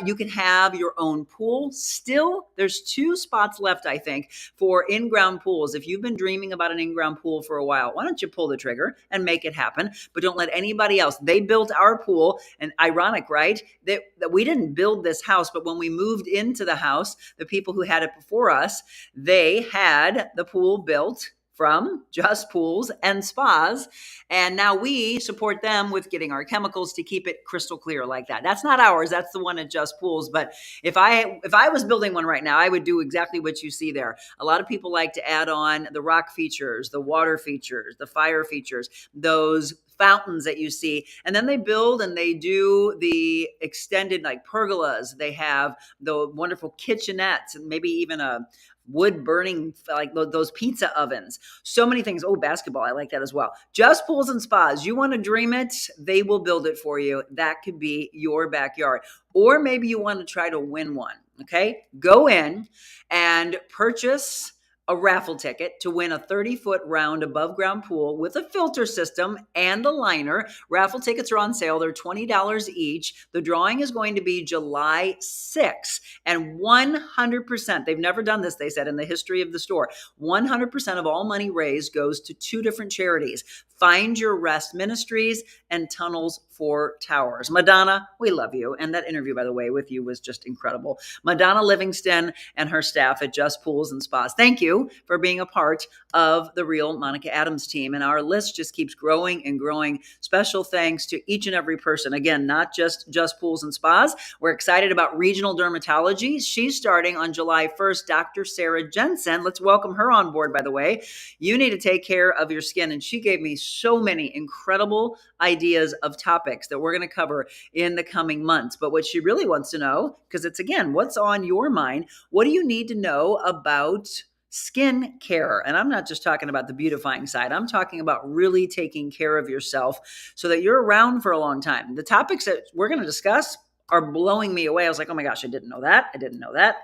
You can have your own pool. Still, there's 2 spots left, I think, for in-ground pools. If you've been dreaming about an in-ground pool for a while, why don't you pull the trigger and make it happen? But don't let anybody else. They built our pool, and ironic, right? That we didn't build this house, but when we moved into the house, the people who had it before us, they had the pool built from Just Pools and Spas. And now we support them with getting our chemicals to keep it crystal clear like that. That's not ours. That's the one at Just Pools. But if I was building one right now, I would do exactly what you see there. A lot of people like to add on the rock features, the water features, the fire features, those fountains that you see. And then they build and they do the extended like pergolas. They have the wonderful kitchenettes and maybe even a wood burning, like those pizza ovens. So many things. Oh, basketball. I like that as well. Just Pools and Spas. You want to dream it? They will build it for you. That could be your backyard. Or maybe you want to try to win one. Okay. Go in and purchase a raffle ticket to win a 30-foot round above ground pool with a filter system and a liner. Raffle tickets are on sale. They're $20 each. The drawing is going to be July 6th, and 100%, they've never done this, they said, in the history of the store. 100% of all money raised goes to 2 different charities: Find Your Rest Ministries and Tunnels 4 Towers. Madonna, we love you. And that interview, by the way, with you was just incredible. Madonna Livingston and her staff at Just Pools and Spas. Thank you for being a part of the Real Monica Adams team. And our list just keeps growing and growing. Special thanks to each and every person. Again, not just Pools and Spas. We're excited about regional dermatology. She's starting on July 1st, Dr. Sarah Jensen. Let's welcome her on board, by the way. You need to take care of your skin. And she gave me so many incredible ideas of topics that we're going to cover in the coming months. But what she really wants to know, because it's, again, what's on your mind? What do you need to know about skin care? And I'm not just talking about the beautifying side. I'm talking about really taking care of yourself so that you're around for a long time. The topics that we're going to discuss are blowing me away. I was like, oh my gosh, I didn't know that. I didn't know that.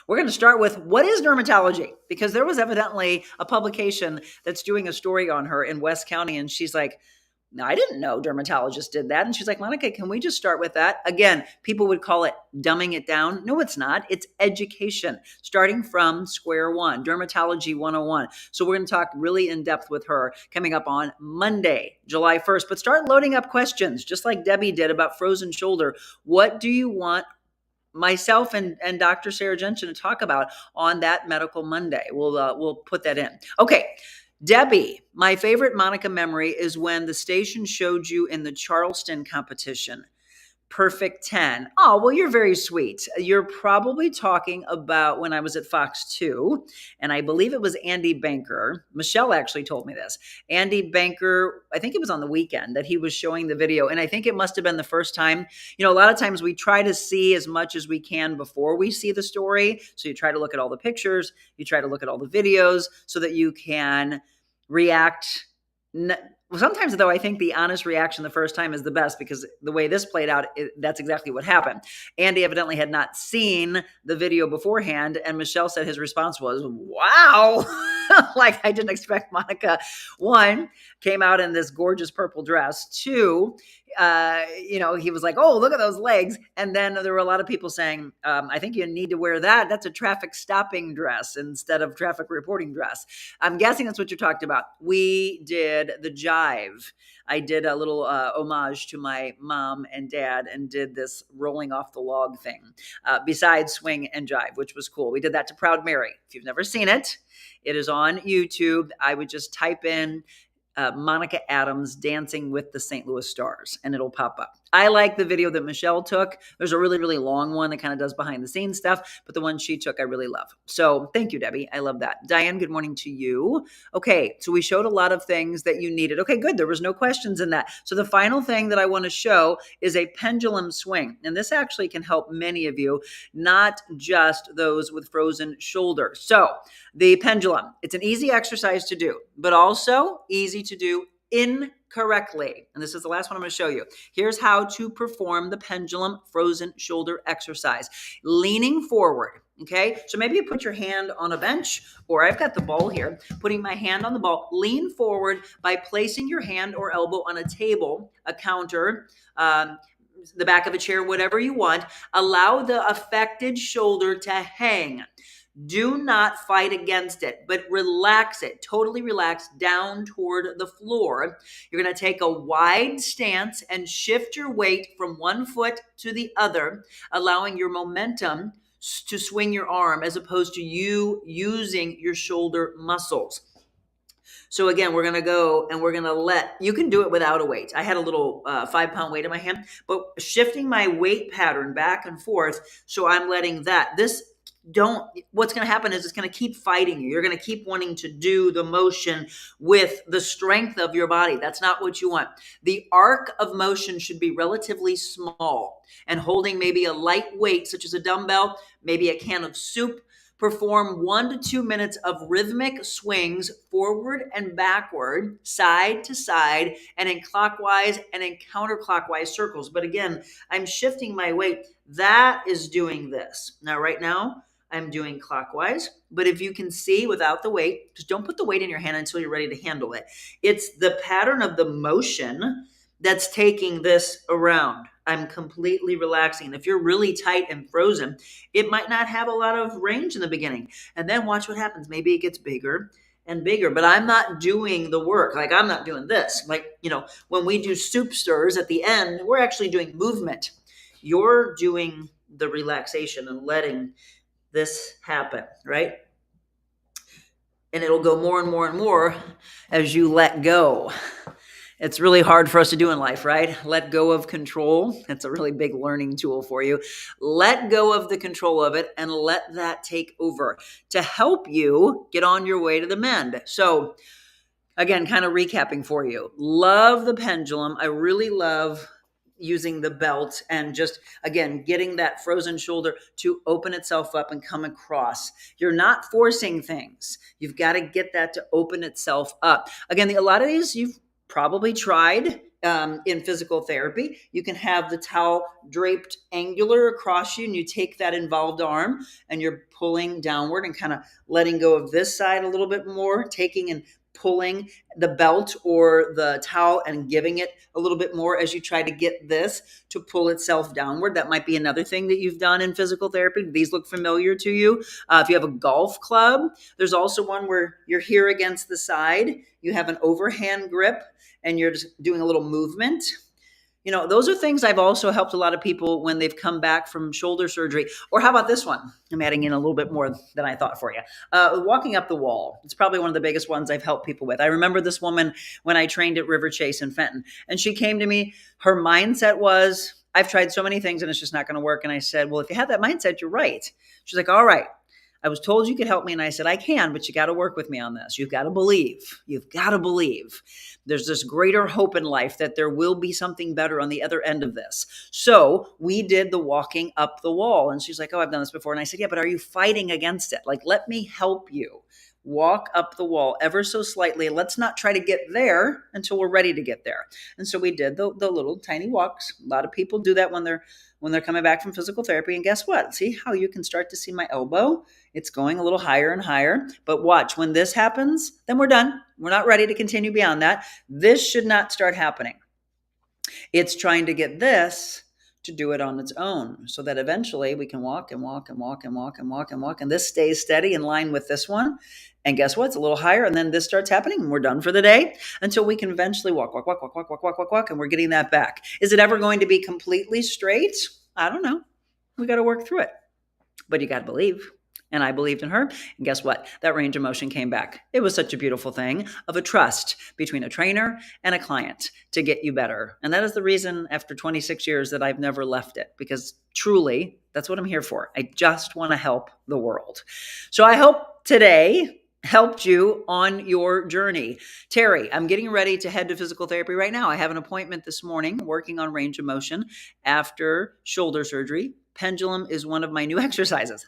We're going to start with what is dermatology? Because there was evidently a publication that's doing a story on her in West County. And she's like, no, I didn't know dermatologists did that. And she's like, Monica, can we just start with that? Again, people would call it dumbing it down. No, it's not. It's education, starting from square one, dermatology 101. So we're going to talk really in depth with her coming up on Monday, July 1st. But start loading up questions, just like Debbie did about frozen shoulder. What do you want myself and Dr. Sarah Jensen to talk about on that Medical Monday? We'll put that in. Okay. Debbie, my favorite Monica memory is when the station showed you in the Charleston competition. Perfect 10. Oh, well, you're very sweet. You're probably talking about when I was at Fox 2, and I believe it was Andy Banker. Michelle actually told me this. Andy Banker, I think it was on the weekend that he was showing the video, and I think it must have been the first time. You know, a lot of times we try to see as much as we can before we see the story. So you try to look at all the pictures, you try to look at all the videos so that you can react. Sometimes, though, I think the honest reaction the first time is the best, because the way this played out, that's exactly what happened. Andy evidently had not seen the video beforehand, and Michelle said his response was, wow. Like, I didn't expect Monica. 1, came out in this gorgeous purple dress. 2, he was like, oh, look at those legs. And then there were a lot of people saying, I think you need to wear that. That's a traffic stopping dress instead of traffic reporting dress. I'm guessing that's what you talked about. We did the jive. I did a little homage to my mom and dad and did this rolling off the log thing besides swing and jive, which was cool. We did that to Proud Mary. If you've never seen it, it is on YouTube. I would just type in Monica Adams dancing with the St. Louis Stars, and it'll pop up. I like the video that Michelle took. There's a really, really long one that kind of does behind the scenes stuff, but the one she took, I really love. So thank you, Debbie. I love that. Diane, good morning to you. Okay, so we showed a lot of things that you needed. Okay, good. There was no questions in that. So the final thing that I want to show is a pendulum swing. And this actually can help many of you, not just those with frozen shoulders. So the pendulum, it's an easy exercise to do, but also easy to do incorrectly. And this is the last one I'm going to show you. Here's how to perform the pendulum frozen shoulder exercise. Leaning forward. Okay. So maybe you put your hand on a bench, or I've got the ball here, putting my hand on the ball. Lean forward by placing your hand or elbow on a table, a counter, the back of a chair, whatever you want. Allow the affected shoulder to hang. Do not fight against it, but relax it. Totally relax down toward the floor. You're going to take a wide stance and shift your weight from one foot to the other, allowing your momentum to swing your arm as opposed to you using your shoulder muscles. So again, we're going to go and we're going to you can do it without a weight. I had a little 5-pound weight in my hand, but shifting my weight pattern back and forth. So I'm letting what's going to happen is it's going to keep fighting you. You're going to keep wanting to do the motion with the strength of your body. That's not what you want. The arc of motion should be relatively small, and holding maybe a light weight, such as a dumbbell, maybe a can of soup. Perform 1 to 2 minutes of rhythmic swings forward and backward, side to side, and in clockwise and in counterclockwise circles. But again, I'm shifting my weight. That is doing this. Now, right now, I'm doing clockwise, but if you can see without the weight, just don't put the weight in your hand until you're ready to handle it. It's the pattern of the motion that's taking this around. I'm completely relaxing. If you're really tight and frozen, it might not have a lot of range in the beginning. And then watch what happens. Maybe it gets bigger and bigger, but I'm not doing the work. Like, I'm not doing this. Like, when we do soup stirs at the end, we're actually doing movement. You're doing the relaxation and letting this happen, right? And it'll go more and more and more as you let go. It's really hard for us to do in life, right? Let go of control. That's a really big learning tool for you. Let go of the control of it and let that take over to help you get on your way to the mend. So again, kind of recapping for you. Love the pendulum. I really love using the belt and just, again, getting that frozen shoulder to open itself up and come across. You're not forcing things. You've got to get that to open itself up. Again, a lot of these you've probably tried in physical therapy. You can have the towel draped angular across you, and you take that involved arm and you're pulling downward and kind of letting go of this side a little bit more, taking and pulling the belt or the towel and giving it a little bit more as you try to get this to pull itself downward. That might be another thing that you've done in physical therapy. These look familiar to you. If you have a golf club, there's also one where you're here against the side. You have an overhand grip and you're just doing a little movement. Those are things I've also helped a lot of people when they've come back from shoulder surgery. Or how about this one? I'm adding in a little bit more than I thought for you. Walking up the wall. It's probably one of the biggest ones I've helped people with. I remember this woman when I trained at River Chase in Fenton, and she came to me. Her mindset was, I've tried so many things and it's just not going to work. And I said, well, if you have that mindset, you're right. She's like, all right. I was told you could help me. And I said, I can, but you got to work with me on this. You've got to believe. You've got to believe. There's this greater hope in life that there will be something better on the other end of this. So we did the walking up the wall. And she's like, oh, I've done this before. And I said, yeah, but are you fighting against it? Like, let me help you. Walk up the wall ever so slightly. Let's not try to get there until we're ready to get there. And so we did the little tiny walks. A lot of people do that when they're coming back from physical therapy. And guess what? See how you can start to see my elbow? It's going a little higher and higher. But watch, when this happens, then we're done. We're not ready to continue beyond that. This should not start happening. It's trying to get this to do it on its own so that eventually we can walk and walk and walk and walk and walk and walk. And this stays steady in line with this one. And guess what? It's a little higher. And then this starts happening and we're done for the day until we can eventually walk, walk, walk, walk, walk, walk, walk, walk, walk. And we're getting that back. Is it ever going to be completely straight? I don't know. We got to work through it. But you got to believe. And I believed in her. And guess what? That range of motion came back. It was such a beautiful thing of a trust between a trainer and a client to get you better. And that is the reason after 26 years that I've never left it, because truly that's what I'm here for. I just want to help the world. So I hope today helped you on your journey. Terry, I'm getting ready to head to physical therapy right now. I have an appointment this morning working on range of motion after shoulder surgery. Pendulum is one of my new exercises,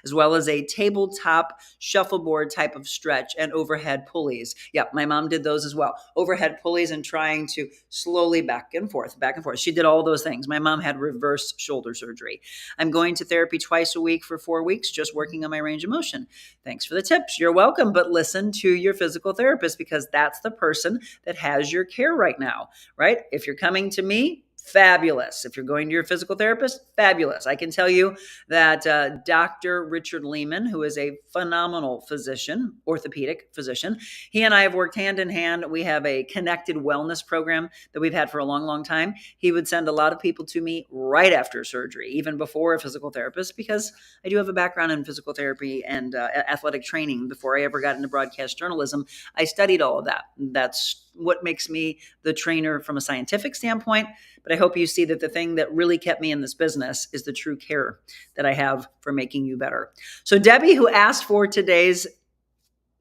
as well as a tabletop shuffleboard type of stretch and overhead pulleys. Yep, my mom did those as well. Overhead pulleys and trying to slowly back and forth. She did all those things. My mom had reverse shoulder surgery. I'm going to therapy twice a week for 4 weeks, just working on my range of motion. Thanks for the tips. You're welcome, but listen to your physical therapist because that's the person that has your care right now, right? If you're coming to me, fabulous. If you're going to your physical therapist, fabulous. I can tell you that Dr. Richard Lehman, who is a phenomenal physician, orthopedic physician, he and I have worked hand in hand. We have a connected wellness program that we've had for a long, long time. He would send a lot of people to me right after surgery, even before a physical therapist, because I do have a background in physical therapy and athletic training. Before I ever got into broadcast journalism, I studied all of that. That's what makes me the trainer from a scientific standpoint. But I hope you see that the thing that really kept me in this business is the true care that I have for making you better. So Debbie, who asked for today's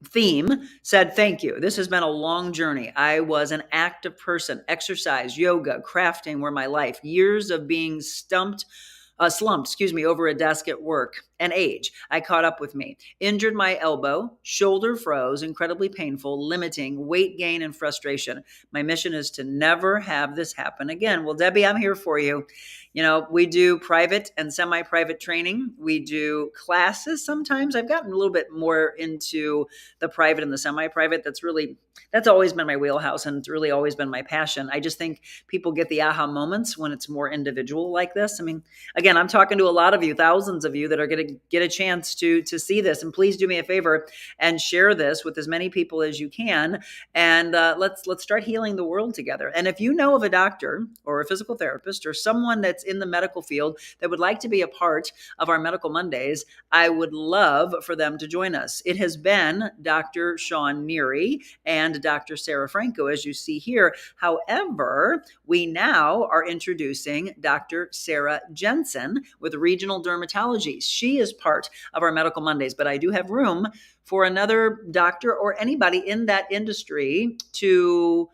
theme, said, thank you. This has been a long journey. I was an active person. Exercise, yoga, crafting were my life. Years of being slumped, over a desk at work. And age, I caught up with me. Injured my elbow, shoulder froze, incredibly painful, limiting, weight gain, and frustration. My mission is to never have this happen again. Well, Debbie, I'm here for you. We do private and semi-private training. We do classes sometimes. I've gotten a little bit more into the private and the semi-private. That's always been my wheelhouse, and it's really always been my passion. I just think people get the aha moments when it's more individual like this. I mean, again, I'm talking to a lot of you, thousands of you that are going to get a chance to see this. And please do me a favor and share this with as many people as you can. And let's start healing the world together. And if you know of a doctor or a physical therapist or someone that's in the medical field that would like to be a part of our Medical Mondays, I would love for them to join us. It has been Dr. Sean Neary and Dr. Sarah Franco, as you see here. However, we now are introducing Dr. Sarah Jensen with Regional Dermatology. She is part of our Medical Mondays, but I do have room for another doctor or anybody in that industry to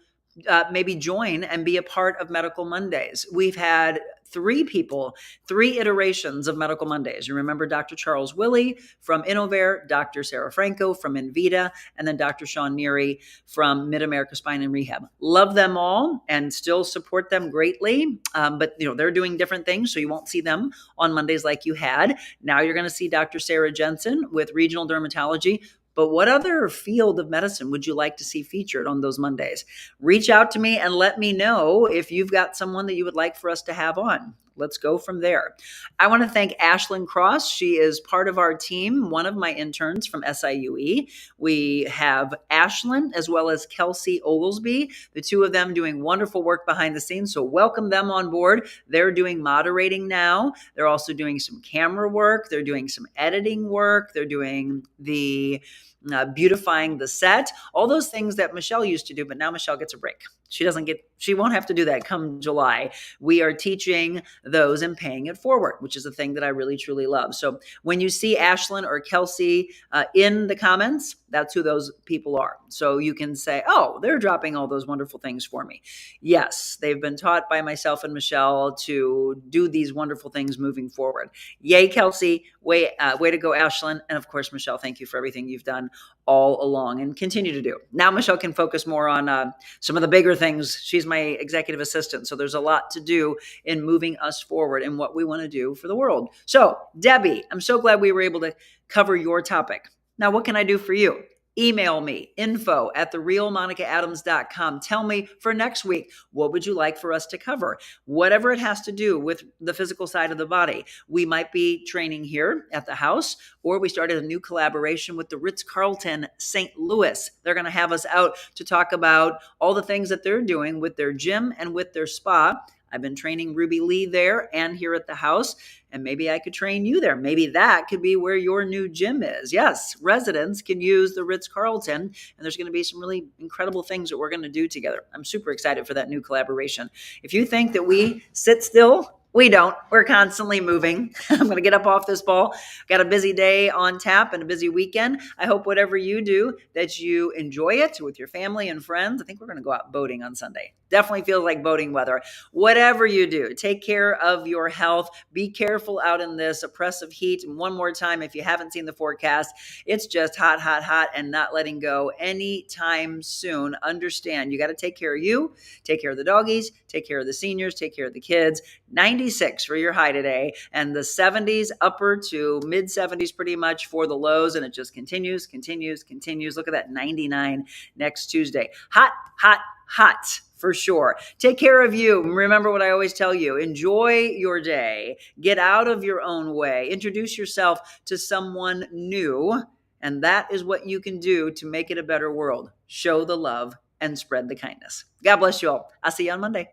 maybe join and be a part of Medical Mondays. We've had 3 people, 3 iterations of Medical Mondays. You remember Dr. Charles Willey from Innovare, Dr. Sarah Franco from Invita, and then Dr. Sean Neary from Mid-America Spine and Rehab. Love them all and still support them greatly. But they're doing different things, so you won't see them on Mondays like you had. Now you're going to see Dr. Sarah Jensen with Regional Dermatology. But what other field of medicine would you like to see featured on those Mondays? Reach out to me and let me know if you've got someone that you would like for us to have on. Let's go from there. I want to thank Ashlyn Cross. She is part of our team, one of my interns from SIUE. We have Ashlyn as well as Kelsey Oglesby, the 2 of them doing wonderful work behind the scenes. So welcome them on board. They're doing moderating now. They're also doing some camera work. They're doing some editing work. They're doing the beautifying the set, all those things that Michelle used to do, but now Michelle gets a break. She won't have to do that come July. We are teaching those and paying it forward, which is a thing that I really, truly love. So when you see Ashlyn or Kelsey in the comments, that's who those people are. So you can say, oh, they're dropping all those wonderful things for me. Yes, they've been taught by myself and Michelle to do these wonderful things moving forward. Yay, Kelsey. Way to go, Ashlyn. And of course, Michelle, thank you for everything you've done all along and continue to do. Now Michelle can focus more on some of the bigger things. She's my executive assistant. So there's a lot to do in moving us forward and what we want to do for the world. So Debbie, I'm so glad we were able to cover your topic. Now, what can I do for you? Email me, info@TheRealMonicaAdams.com. Tell me for next week, what would you like for us to cover? Whatever it has to do with the physical side of the body. We might be training here at the house, or we started a new collaboration with the Ritz-Carlton St. Louis. They're going to have us out to talk about all the things that they're doing with their gym and with their spa. I've been training Ruby Lee there and here at the house, and maybe I could train you there. Maybe that could be where your new gym is. Yes, residents can use the Ritz-Carlton, and there's going to be some really incredible things that we're going to do together. I'm super excited for that new collaboration. If you think that we sit still, we don't. We're constantly moving. I'm going to get up off this ball. Got a busy day on tap and a busy weekend. I hope whatever you do, that you enjoy it with your family and friends. I think we're going to go out boating on Sunday. Definitely feels like boating weather. Whatever you do, take care of your health. Be careful out in this oppressive heat. And one more time, if you haven't seen the forecast, it's just hot, hot, hot and not letting go anytime soon. Understand, you got to take care of you, take care of the doggies, take care of the seniors, take care of the kids. 96 for your high today, and the 70s, upper to mid 70s pretty much for the lows, and it just continues. Look at that 99 next Tuesday. Hot, hot, hot for sure. Take care of you. Remember what I always tell you. Enjoy your day. Get out of your own way. Introduce yourself to someone new, and that is what you can do to make it a better world. Show the love and spread the kindness. God bless you all. I'll see you on Monday.